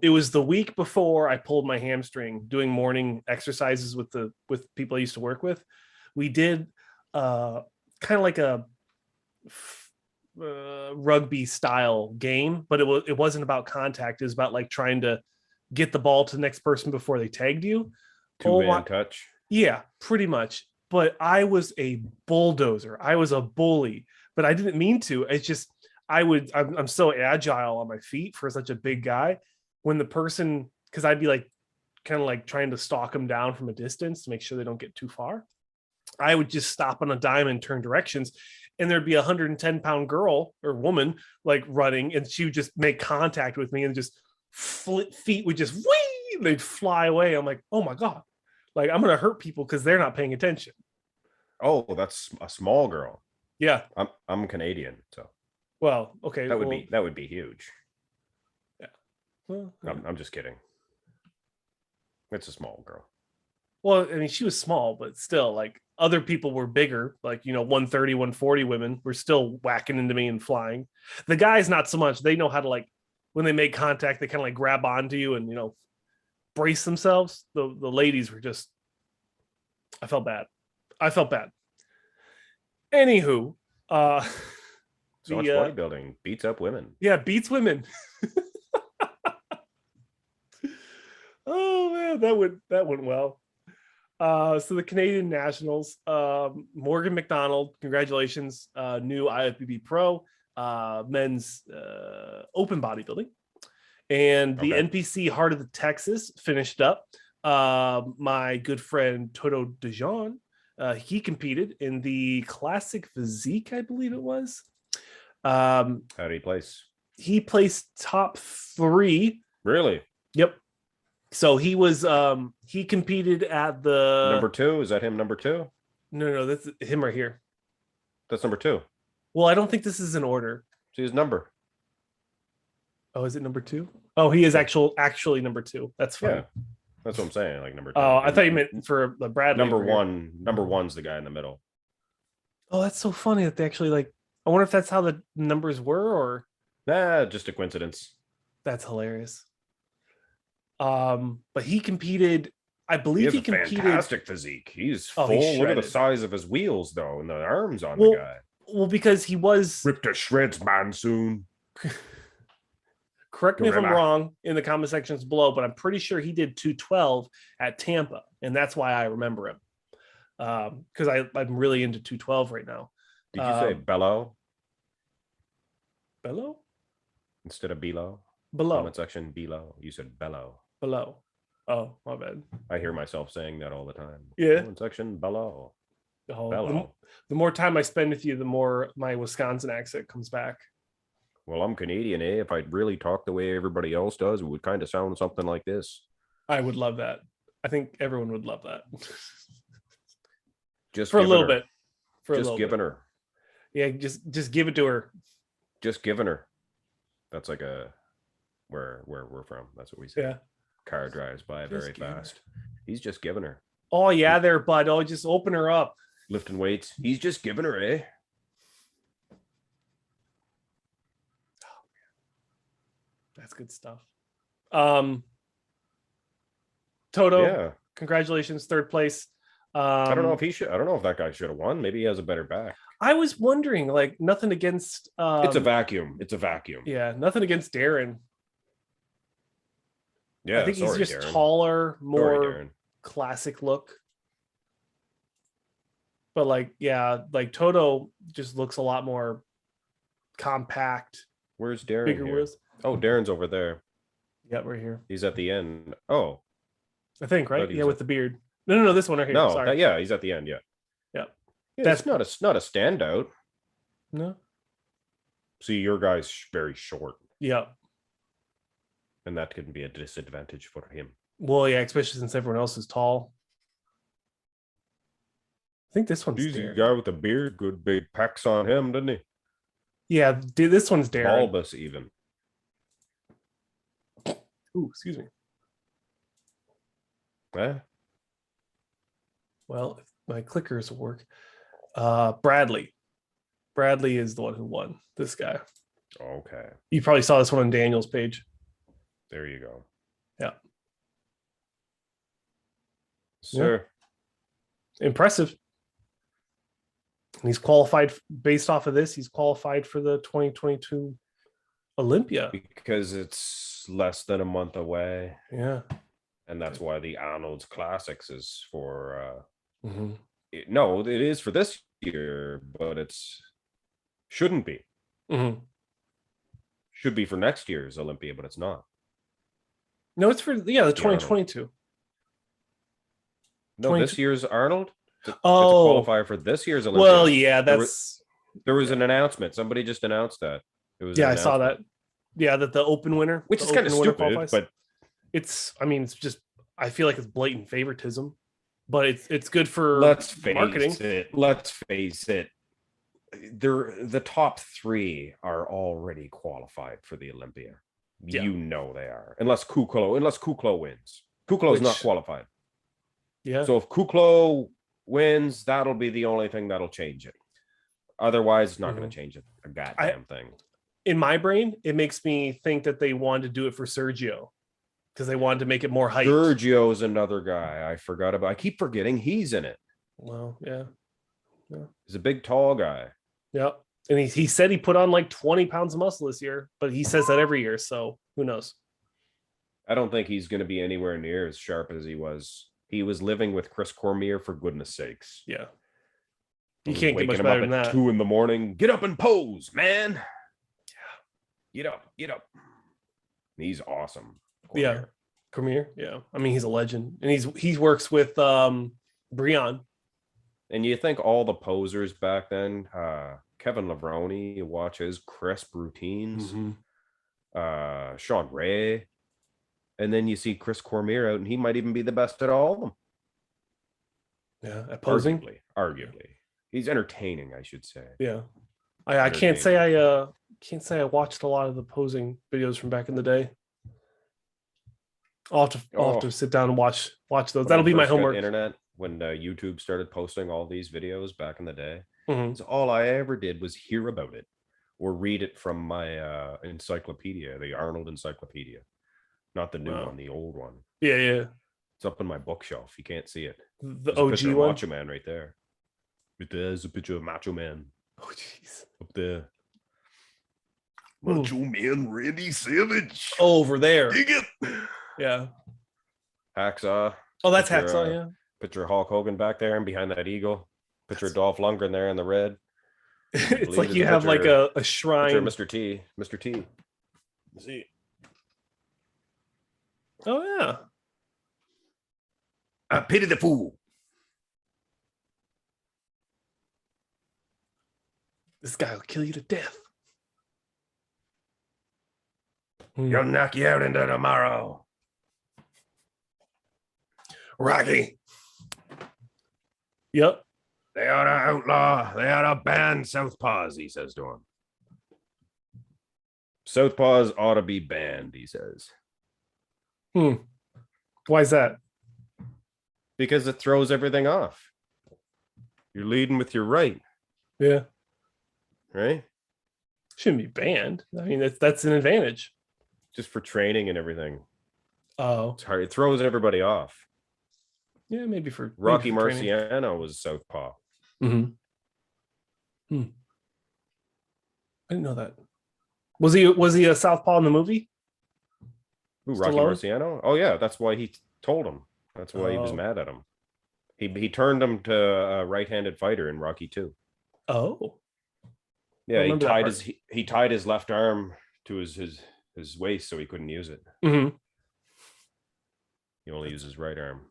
it was the week before I pulled my hamstring doing morning exercises with people I used to work with. We did kind of like a rugby style game, but it wasn't about contact. It was about like trying to get the ball to the next person before they tagged you. Two-man touch. Yeah, pretty much. But I was a bulldozer. I was a bully, but I didn't mean to. It's just I'm so agile on my feet for such a big guy. When the person, because I'd be like kind of like trying to stalk them down from a distance to make sure they don't get too far, I would just stop on a dime and turn directions, and there'd be a 110-pound girl or woman like running, and she would just make contact with me, and just feet would just whee, they'd fly away. I'm like, oh my god, like I'm gonna hurt people because they're not paying attention. Oh, that's a small girl. Yeah, I'm Canadian, so well, okay, that would be huge. Yeah, well, I'm just kidding. It's a small girl. Well, I mean, she was small, but still, like other people were bigger, like 130, 140 women were still whacking into me and flying. The guys, not so much. They know how to, like, when they make contact, they kind of like grab onto you and brace themselves. The ladies were just, I felt bad. Anywho, so much bodybuilding beats up women. Yeah, beats women. Oh man, that went well. So the Canadian Nationals, Morgan McDonald, congratulations, new IFBB Pro, men's open bodybuilding, and the NPC Heart of the Texas finished up. My good friend Toto Dejean, he competed in the Classic Physique, I believe it was. How did he place? He placed top 3. Really? Yep. So he was he competed at the number 2. Is that him, number 2? No, that's him right here. That's number 2. Well, I don't think this is in order. See his number. Oh, is it number 2? Oh, he is actually number 2. That's fine. Yeah, that's what I'm saying. Like number 2. Oh, I thought you meant for the Bradley. Number 1. Number 1's the guy in the middle. Oh, that's so funny that they actually like. I wonder if that's how the numbers were, or just a coincidence. That's hilarious. But he competed. I believe he competed. Fantastic physique. He's full. Look at the size of his wheels, though, and the arms on the guy. Well, because he was ripped to shreds, monsoon. Correct me if I'm wrong in the comment sections below, but I'm pretty sure he did 212 at Tampa, and that's why I remember him. Because I'm really into 212 right now. Did you say bellow? Bellow? Instead of below? Below. Comment section below. You said bellow. Below. Oh, my bad. I hear myself saying that all the time. Yeah. Comment section below. Oh, bellow. The more time I spend with you, the more my Wisconsin accent comes back. Well, I'm Canadian, eh? If I really talk the way everybody else does, it would kind of sound something like this. I would love that. I think everyone would love that. Just for a little bit. Just giving her. Yeah, just give it to her. Just giving her. That's like where we're from. That's what we say. Yeah. Car drives by very fast. He's just giving her. Oh yeah, there, bud. Oh, just open her up. Lifting weights. He's just giving her, eh? Oh man, that's good stuff. Toto, Yeah. congratulations, third place. I don't know if he should. I don't know if that guy should have won. Maybe he has a better back. I was wondering, like, nothing against. It's a vacuum. It's a vacuum. Yeah, nothing against Darren. Yeah, I think he's just Darren. taller, more Darren. classic look. But like, yeah, like Toto just looks a lot more compact. Where's Darren? Bigger Here? wheels. Oh, Darren's over there. Yeah, right here. He's at the end. Oh, I think, right? Yeah, with the beard. No, this one right here. No, sorry. yeah, he's at the end. Yeah. Yeah. That's not a standout. No. See, your guy's very short. Yeah. And that could be a disadvantage for him. Well, yeah, especially since everyone else is tall. I think this one's Easy guy with a beard, good big pecs on him, didn't he? Yeah, dude, this one's Darren. Bulbous even. Ooh, excuse me. Eh? Well, if my clickers work. Bradley. Bradley is the one who won. This guy. Okay. You probably saw this one on Daniel's page. There you go. Yeah. Sir. Yeah. Impressive. And he's qualified based off of this. He's qualified for the 2022 Olympia. Because it's less than a month away. Yeah. And that's why the Arnold Classics is for no, it is for this year, but it's shouldn't be. Should be for next year's Olympia, but it's not. No, it's for the 2022. No, this year's Arnold. It's a qualifier for this year's Olympia. Well, yeah, there was an announcement. Somebody just announced that. It was I saw that. Yeah, that the open winner, which is kind of stupid, but it's it's just I feel like it's blatant favoritism, but it's good for marketing. Let's face it. The top 3 are already qualified for the Olympia. Yeah. You know they are. Unless Kuklo wins. Kuklo is not qualified. Yeah. So if Kuklo wins, that'll be the only thing that'll change it. Otherwise, it's not going to change it a goddamn thing. In my brain, it makes me think that they wanted to do it for Sergio because they wanted to make it more hype. Sergio's another guy I forgot about. I keep forgetting he's in it. Well, yeah. He's a big, tall guy. Yeah. And he said he put on like 20 pounds of muscle this year, but he says that every year. So who knows? I don't think he's going to be anywhere near as sharp as he was. He was living with Chris Cormier, for goodness sakes. Yeah. You can't get much better than that. 2 a.m. Get up and pose, man. Yeah. Get up. He's awesome. Cormier. Yeah. Cormier. Yeah. I mean, he's a legend. And he works with Breon. And you think all the posers back then, Kevin Levrone, you watch his crisp routines, Sean Ray, and then you see Chris Cormier out, and he might even be the best at all of them. Yeah, at posing, arguably, he's entertaining, I should say. Yeah, I can't say I watched a lot of the posing videos from back in the day. I'll have to sit down and watch those. That'll be my homework. Internet. When YouTube started posting all these videos back in the day, so all I ever did was hear about it or read it from my encyclopedia, the Arnold Encyclopedia, not the new one, the old one. Yeah. It's up on my bookshelf. You can't see it. There's OG one, Macho Man, right there. There's a picture of Macho Man. Oh, jeez, up there. Macho Man, Randy Savage. Over there. Dig it. Yeah. Hacksaw. Oh, that's Hacksaw. Yeah. Picture of Hulk Hogan back there and behind that eagle. Picture of Dolph Lundgren there in the red. It's like you have like a shrine. Mr. T. See. Oh yeah. I pity the fool. This guy will kill you to death. He'll knock you out into tomorrow. Rocky. Yep. They ought to outlaw. They ought to ban southpaws, he says to him. Southpaws ought to be banned, he says. Why is that? Because it throws everything off. You're leading with your right. Yeah. Right? Shouldn't be banned. I mean, that's an advantage. Just for training and everything. Oh, It's hard. It throws everybody off. yeah, maybe for Rocky training. Marciano was southpaw. Mm-hmm. Hmm. I didn't know that. Was he a southpaw in the movie? Who, Rocky Stallone? Marciano? Oh yeah, that's why he told him. That's why he was Oh, mad at him. He turned him to a right-handed fighter in Rocky 2. oh, I Yeah, don't remember that part. he tied his left arm to his waist so he couldn't use it. Mm-hmm. He only uses his right arm.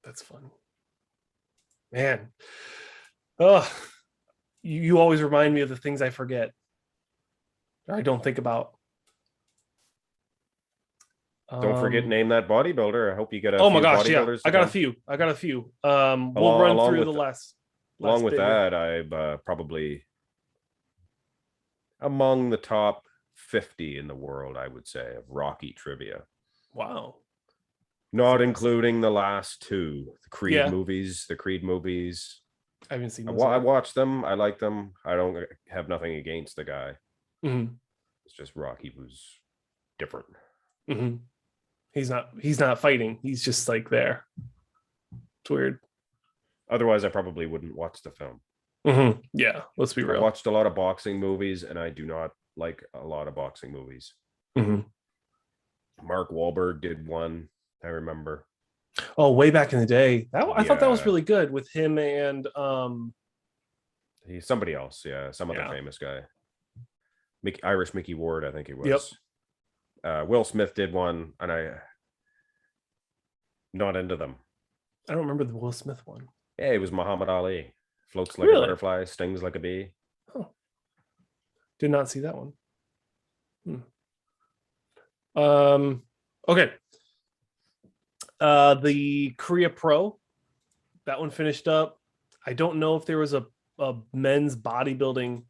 That's fun, man. Oh, you always remind me of the things I forget or I don't think about. Don't forget, name that bodybuilder. I hope you get a Oh my few gosh, yeah, bodybuilders. I got a few. We'll Along run along through with the the, last along with bit here. that, I'm probably among the top 50 in the world, I would say, of Rocky trivia. Wow. Not including the last two, the Creed Yeah, movies, the Creed movies. I haven't seen I, those I yet. watched them. I like them. I don't have nothing against the guy. Mm-hmm. It's just Rocky was different. Mm-hmm. He's not fighting. He's just like there. It's weird. Otherwise, I probably wouldn't watch the film. Mm-hmm. Yeah, let's be I've real. watched a lot of boxing movies, and I do not like a lot of boxing movies. Mm-hmm. Mark Wahlberg did one, I remember. Oh, way back in the day. I thought that was Yeah, really good with him and he's somebody else. Yeah, some other yeah. famous guy. Irish Mickey Ward, I think it Yep. was. Will Smith did one, and I not into them. I don't remember the Will Smith one. Yeah, it was Muhammad Ali. Floats like Really? a butterfly, stings like a bee. Oh, did not see that one. Okay. The Korea Pro, that one finished up. I don't know if there was a men's bodybuilding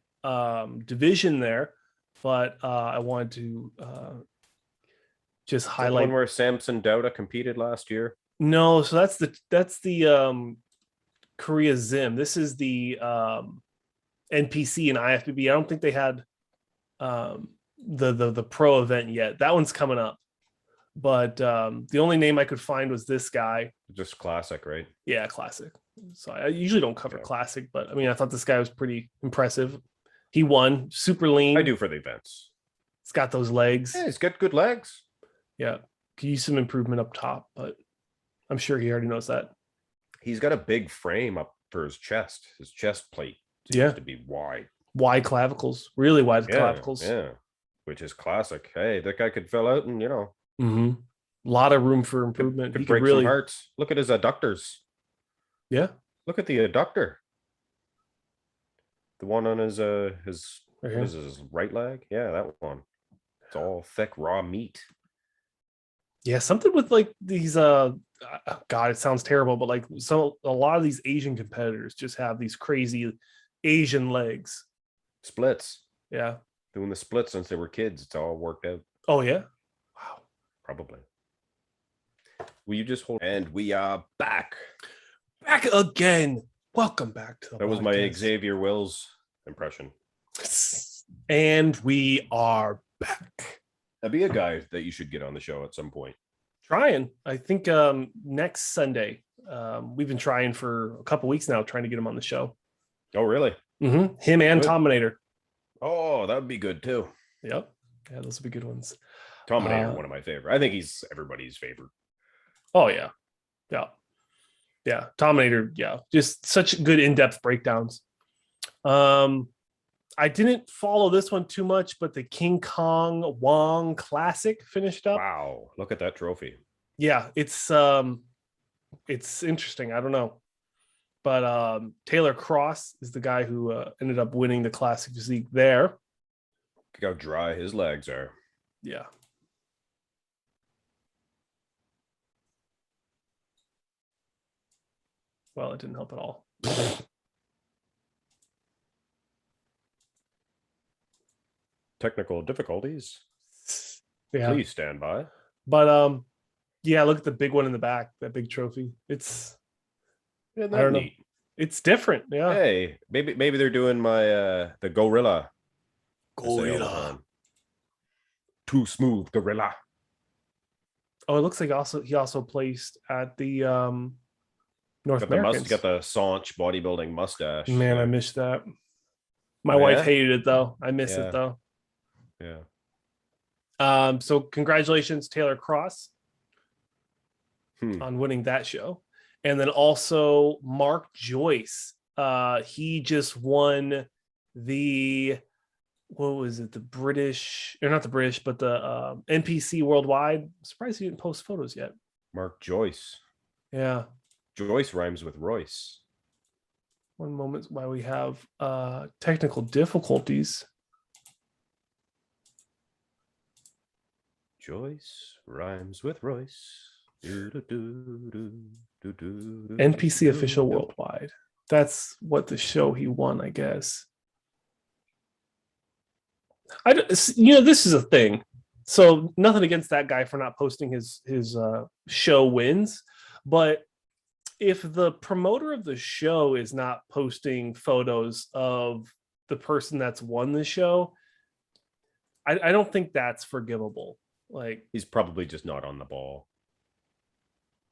division there, but I wanted to just highlight The one where Samson Dauda competed last year. No, so that's the Korea Zim. This is the NPC and IFBB. I don't think they had the pro event yet. That one's coming up. But the only name I could find was this guy. Just classic, right? Yeah, classic. So I usually don't cover classic, but I mean, I thought this guy was pretty impressive. He won, super lean. I do for the events. He's got those legs. Yeah, he's got good legs. Yeah, could use some improvement up top, but I'm sure he already knows that. He's got a big frame up for his chest. His chest plate seems to be wide. Wide clavicles, really wide clavicles. Yeah, which is classic. Hey, that guy could fill out and, you know. Mm-hmm. A lot of room for improvement. Could break some hearts. Look at his adductors. Yeah. Look at the adductor. The one on his right what is his right leg? Yeah, that one. It's all thick raw meat. Yeah, something with like these God, it sounds terrible, but like so a lot of these Asian competitors just have these crazy Asian legs. Splits. Yeah. Doing the splits since they were kids. It's all worked out. Oh yeah. Wow. Probably. Will you just hold? And we are back. Back again. Welcome back to the That was podcast. my Xavier Wills impression. And we are back. That'd be a guy that you should get on the show at some point. Trying. I think next Sunday. We've been trying for a couple weeks now, trying to get him on the show. Oh, really? Mm-hmm. Him and Tominator. Oh, that would be good too. Yep. Yeah, those would be good ones. Tominator, one of my favorite. I think he's everybody's favorite. Oh yeah. Yeah. Yeah. Tominator, yeah. Just such good in-depth breakdowns. I didn't follow this one too much, but the King Kong Wong Classic finished up. Wow, look at that trophy. Yeah, it's interesting. I don't know. But Taylor Cross is the guy who ended up winning the classic physique there. Look how dry his legs are. Yeah. Well, it didn't help at all. Technical difficulties. Yeah. Please stand by. But yeah, look at the big one in the back, that big trophy. It's I don't know. It's different. Yeah. Hey, maybe they're doing my the gorilla. Gorilla. Too smooth gorilla. Oh, it looks like he also placed at the North Americans. Got the Saunch bodybuilding mustache. Man, I there. missed that. My Oh, wife yeah? hated it though. I miss it Yeah. though. Yeah. So congratulations, Taylor Cross, Hmm. on winning that show. And then also Mark Joyce. He just won the, what was it? The British, or not the British, but the NPC Worldwide. I'm surprised he didn't post photos yet. Mark Joyce. Yeah. Joyce rhymes with Royce. One moment while we have technical difficulties. Joyce rhymes with Royce. NPC Official Worldwide. That's what the show he won, I guess. This is a thing. So nothing against that guy for not posting his show wins, but if the promoter of the show is not posting photos of the person that's won the show, I don't think that's forgivable. Like, he's probably just not on the ball.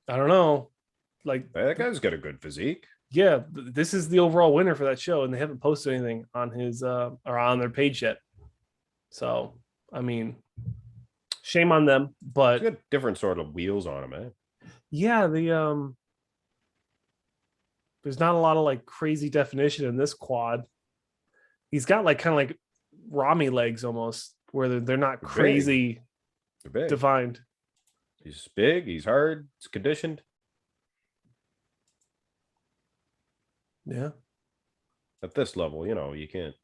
I don't know. Like, that guy's got a good physique. Yeah, this is the overall winner for that show, and they haven't posted anything on his or on their page yet. So, I mean, shame on them, but he's got different sort of wheels on him, eh? Yeah, there's not a lot of like crazy definition in this quad. He's got like kind of like Rami legs almost, where they're not crazy defined. He's big, he's hard, he's conditioned. Yeah. At this level, you can't.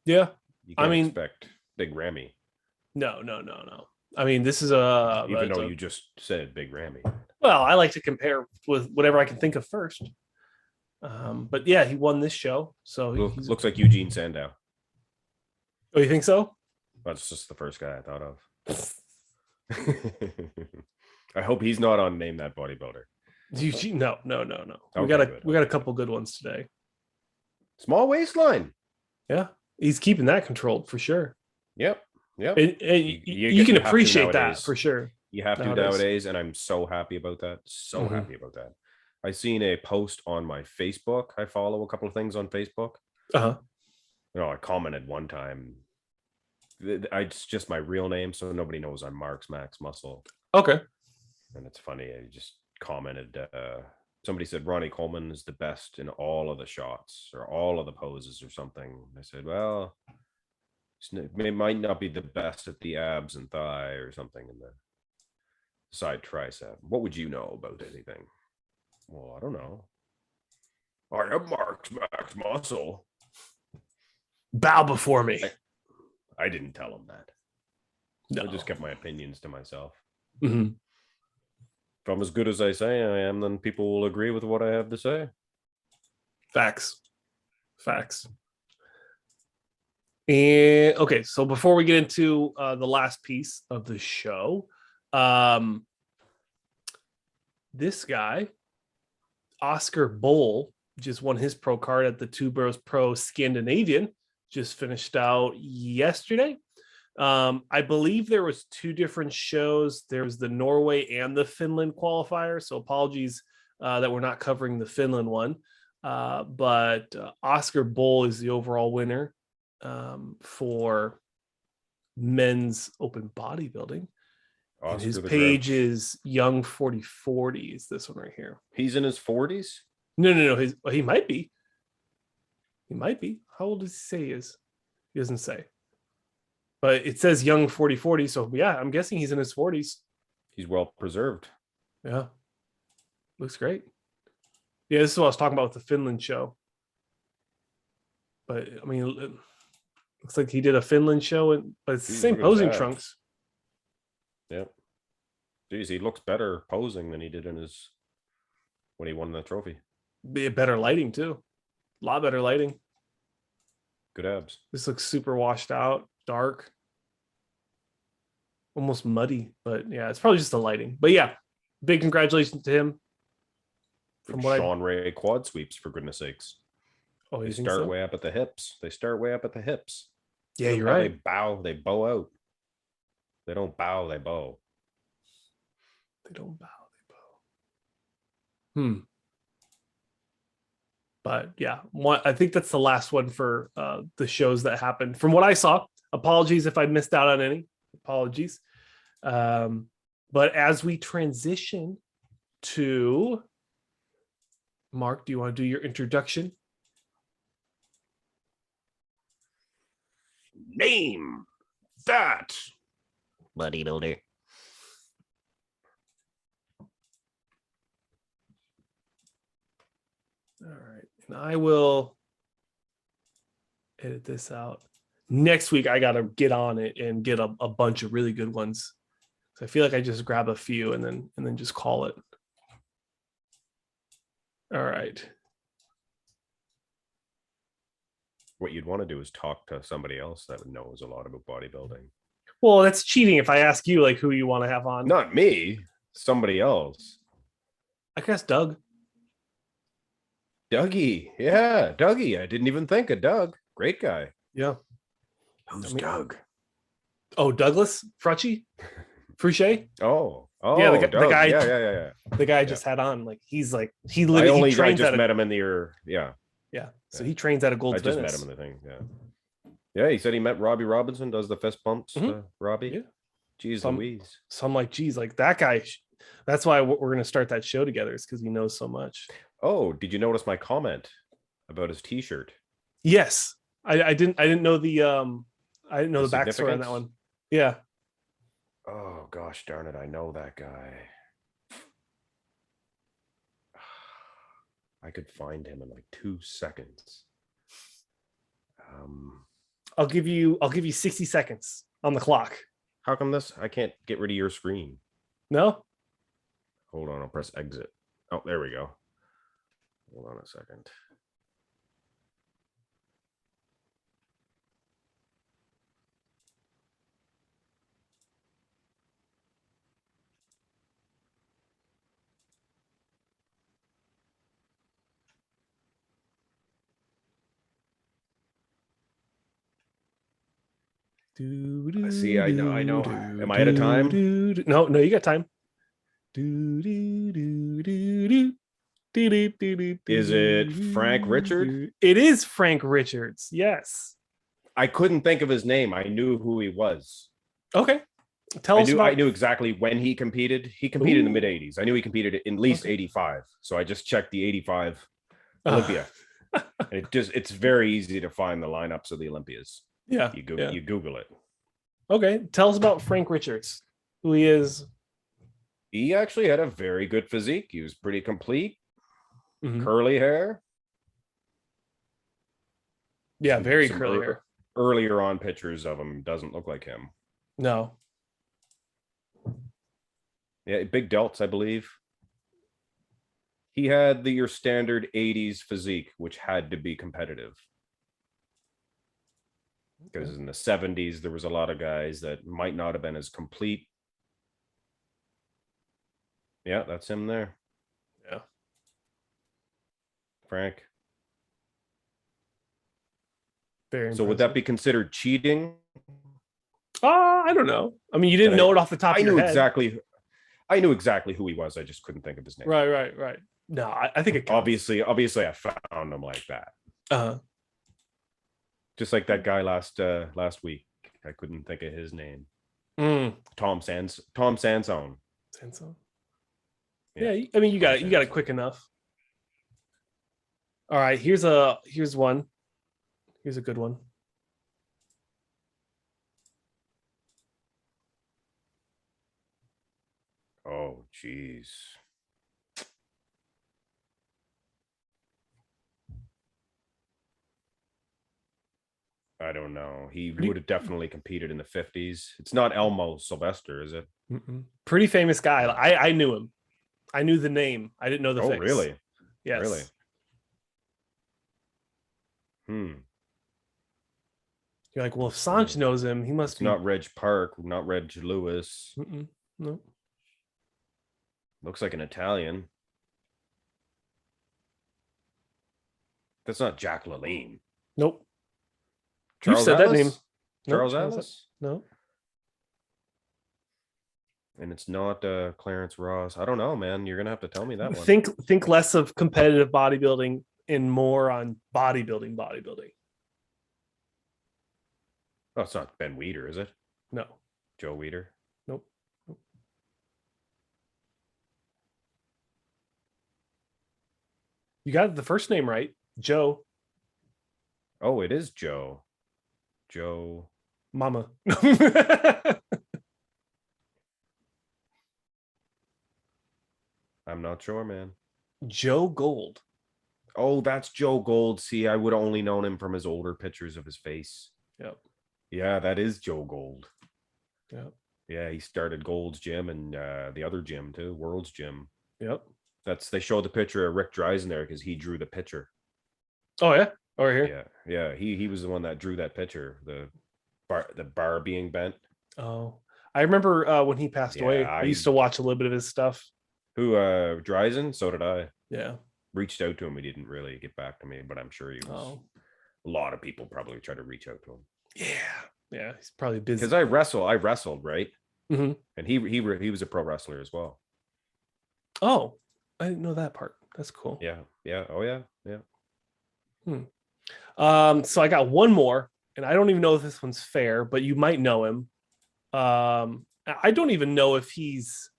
Yeah. You can't expect Big Ramy. No. I mean, this is even though you just said Big Ramy. Well, I like to compare with whatever I can think of first. But yeah, he won this show, so looks like Eugene Sandow. Oh, you think so? That's just the first guy I thought of. I hope he's not on Name That Bodybuilder. Eugene, no. Okay, we got a couple good ones today. Small waistline. Yeah, he's keeping that controlled for sure. Yep. You can appreciate that for sure. You have to nowadays, and I'm so happy about that. Happy about that. I seen a post on my Facebook. I follow a couple of things on Facebook. I commented one time. It's just my real name, so nobody knows I'm Marx Max Muscle. Okay. And it's funny. I just commented. Somebody said Ronnie Coleman is the best in all of the shots or all of the poses or something. I said, well, it might not be the best at the abs and thigh or something in the side tricep. What would you know about anything? Well, I don't know. I am Marx Max Muscle. Bow before me. I didn't tell him that. No. I just kept my opinions to myself. Mm-hmm. If I'm as good as I say I am, then people will agree with what I have to say. Facts. And okay, so before we get into the last piece of the show, this guy, Oscar Boll, just won his pro card at the Two Bros Pro Scandinavian, just finished out yesterday. I believe there was two different shows. There was the Norway and the Finland qualifier. So apologies that we're not covering the Finland one. But Oscar Boll is the overall winner for men's open bodybuilding. And his page is Young 4040 is this one right here. He's in his 40s? No. He might be. How old does he say he is? He doesn't say. But it says Young 4040. So yeah, I'm guessing he's in his 40s. He's well preserved. Yeah. Looks great. Yeah, this is what I was talking about with the Finland show. But I mean, it looks like he did a Finland show, but it's the same posing trunks. Yep. Geez, he looks better posing than he did when he won the trophy. Be better lighting too. A lot better lighting. Good abs. This looks super washed out, dark, almost muddy. But yeah, it's probably just the lighting. But yeah, big congratulations to him. From Sean Ray quad sweeps, for goodness sakes. Oh, they start way up at the hips. Yeah, you're right. They bow out. They don't bow, they bow. They don't bow, they bow. But yeah, I think that's the last one for the shows that happened. From what I saw, apologies if I missed out on any. Apologies. But as we transition to Mark, do you want to do your introduction? Name that Bodybuilder. All right. And I will edit this out. Next week, I got to get on it and get a bunch of really good ones. So I feel like I just grab a few and then just call it. All right. What you'd want to do is talk to somebody else that knows a lot about bodybuilding. Well, that's cheating if I ask you like who you want to have on. Not me, somebody else. I guess Doug. Dougie. Yeah, Dougie. I didn't even think of Doug. Great guy. Yeah. Who's Doug? Oh, Douglas Frucci? Fruchet? Oh, yeah, the Doug. guy. Yeah. The guy I just had on. Like he I literally I just met him in the ear. Yeah. Yeah. So he trains at a Gold's I just Fitness. met him in the thing. Yeah. Yeah, he said he met Robbie Robinson, does the fist bumps. Robbie. Yeah. Jeez Louise. So I'm like, geez, like that guy. That's why we're gonna start that show together, is because he knows so much. Oh, did you notice my comment about his T-shirt? Yes. I didn't know the the backstory on that one. Yeah. Oh gosh darn it, I know that guy. I could find him in like 2 seconds. I'll give you 60 seconds on the clock. How come I can't get rid of your screen? No? Hold on, I'll press exit. Oh, there we go. Hold on a second. See, I know. Am I out of time? No, you got time. Is it Frank Richard? It is Frank Richards. Yes. I couldn't think of his name. I knew who he was. Okay. I knew exactly when he competed. He competed in the mid 80s. I knew he competed at least 85. So I just checked the 85 Olympia. And it's very easy to find the lineups of the Olympias. Yeah. You Google it. Okay. Tell us about Frank Richards, who he is. He actually had a very good physique. He was pretty complete. Mm-hmm. Curly hair. Yeah, very curly hair. Earlier on pictures of him doesn't look like him. No. Yeah, big delts, I believe. He had your standard 80s physique, which had to be competitive. Because in the 70s, there was a lot of guys that might not have been as complete. Yeah, that's him there. Yeah. Frank. Very impressive. Would that be considered cheating? I don't know. I mean, you didn't know it off the top of your head. I knew exactly who he was. I just couldn't think of his name. Right. No, I think it counts. Obviously I found him like that. Just like that guy last week. I couldn't think of his name. Tom Sansone. Yeah, I mean you got it quick enough. All right, here's one. Here's a good one. Oh, geez. I don't know. He would have definitely competed in the 50s. It's not Elmo Sylvester, is it? Pretty famous guy. I knew him. I knew the name. I didn't know the face. Oh, really? Yes. Really? You're like, well, if Saunch knows him, he must be. Not Reg Park, not Reg Lewis. No. Looks like an Italian. That's not Jack LaLanne. Nope. Charles you said Atlas? that name. Charles Atlas? No. And it's not Clarence Ross. I don't know, man. You're gonna have to tell me that one. Think less of competitive bodybuilding and more on bodybuilding. Oh, it's not Ben Weider, is it? No. Joe Weider? Nope. You got the first name right, Joe. Oh, it is Joe. Joe. Mama. I'm not sure, man. Joe Gold. Oh, that's Joe Gold. See, I would have only known him from his older pictures of his face. Yep. Yeah, that is Joe Gold. Yep. Yeah, he started Gold's Gym and the other gym too, World's Gym. Yep. They showed the picture of Rick Dreisen there because he drew the picture. Oh yeah, over here. Yeah. He was the one that drew that picture. The bar being bent. Oh, I remember when he passed away. I used to watch a little bit of his stuff. Who Dreisen? So did I. Yeah. Reached out to him. He didn't really get back to me, but I'm sure he was. A lot of people probably try to reach out to him. Yeah, he's probably busy. Because I wrestled, right? Mm-hmm. And he was a pro wrestler as well. Oh, I didn't know that part. That's cool. Yeah. Oh yeah. So I got one more, and I don't even know if this one's fair, but you might know him. I don't even know if he's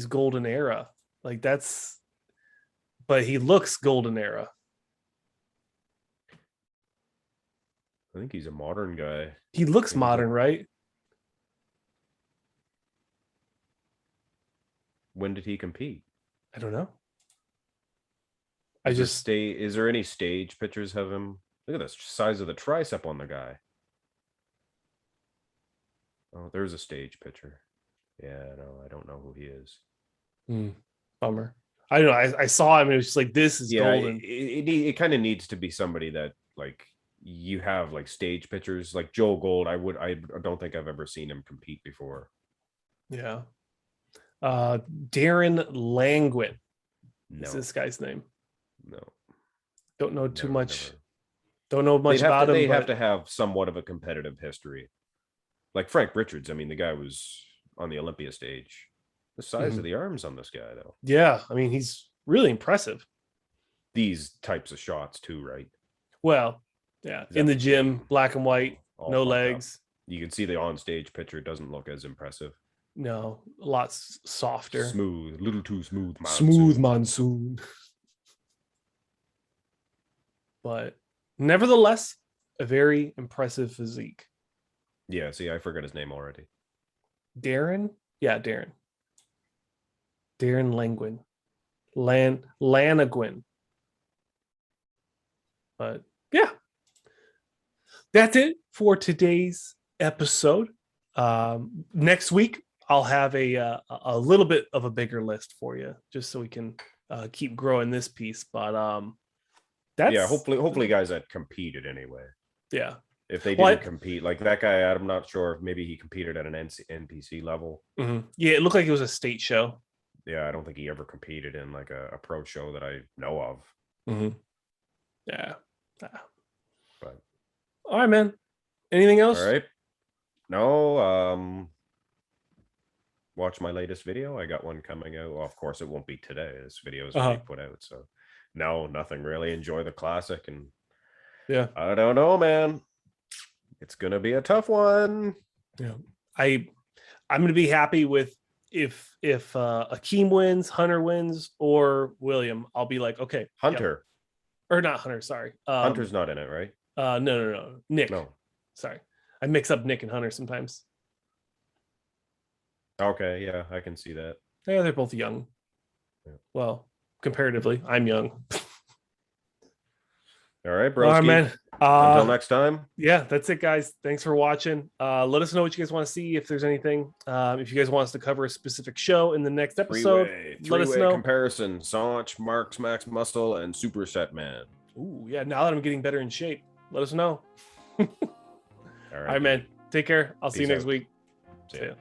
golden era. Like that's, but he looks golden era. I think he's a modern guy. He looks modern, right? When did he compete? I don't know. Is there any stage pictures of him? Look at the size of the tricep on the guy. Oh, there's a stage picture. Yeah, no, I don't know who he is. Bummer. I don't know. I saw him and it was just like, this is golden. It kind of needs to be somebody that like you have like stage pictures like Joe Gold. I don't think I've ever seen him compete before. Yeah. Darren Langwin is this guy's name. No. Don't know too much. Don't know much about him. They have to have somewhat of a competitive history. Like Frank Richards. I mean, the guy was on the Olympia stage. The size of the arms on this guy, though. Yeah. I mean, he's really impressive. These types of shots too, right? Well, yeah. In the gym, black and white, no legs. Up. You can see the on-stage picture doesn't look as impressive. No, a lot softer. Smooth, a little too smooth. Smooth monsoon. But nevertheless, a very impressive physique. Yeah, see, I forgot his name already. Darren? Yeah, Darren. Darren Langwin. Lanagwin. But yeah. That's it for today's episode. Next week, I'll have a little bit of a bigger list for you, just so we can keep growing this piece. But that's hopefully guys that competed anyway. Yeah. If they didn't compete, like that guy, I'm not sure if maybe he competed at an NPC level. Mm-hmm. Yeah, it looked like it was a state show. Yeah, I don't think he ever competed in like a pro show that I know of. Mm-hmm. Yeah. But all right, man. Anything else? All right. No. Watch my latest video. I got one coming out. Well, of course, it won't be today. This video is already put out. So no, nothing really. Enjoy the classic. And yeah, I don't know, man. It's gonna be a tough one. Yeah, I'm gonna be happy with if Akeem wins, Hunter wins, or William. I'll be like, okay, Hunter, or not Hunter. Sorry, Hunter's not in it, right? No, Nick. No, sorry, I mix up Nick and Hunter sometimes. Okay, yeah, I can see that. Yeah, they're both young. Yeah. Well, comparatively, I'm young. All right, bro. All right, man. Until next time. Yeah, that's it, guys. Thanks for watching. Let us know what you guys want to see. If there's anything, if you guys want us to cover a specific show in the next episode, let us know. Comparison: Saunch, Marx, Max Muscle, and Superset Man. Ooh, yeah. Now that I'm getting better in shape, let us know. All right, man. Take care. I'll see you next week. See ya.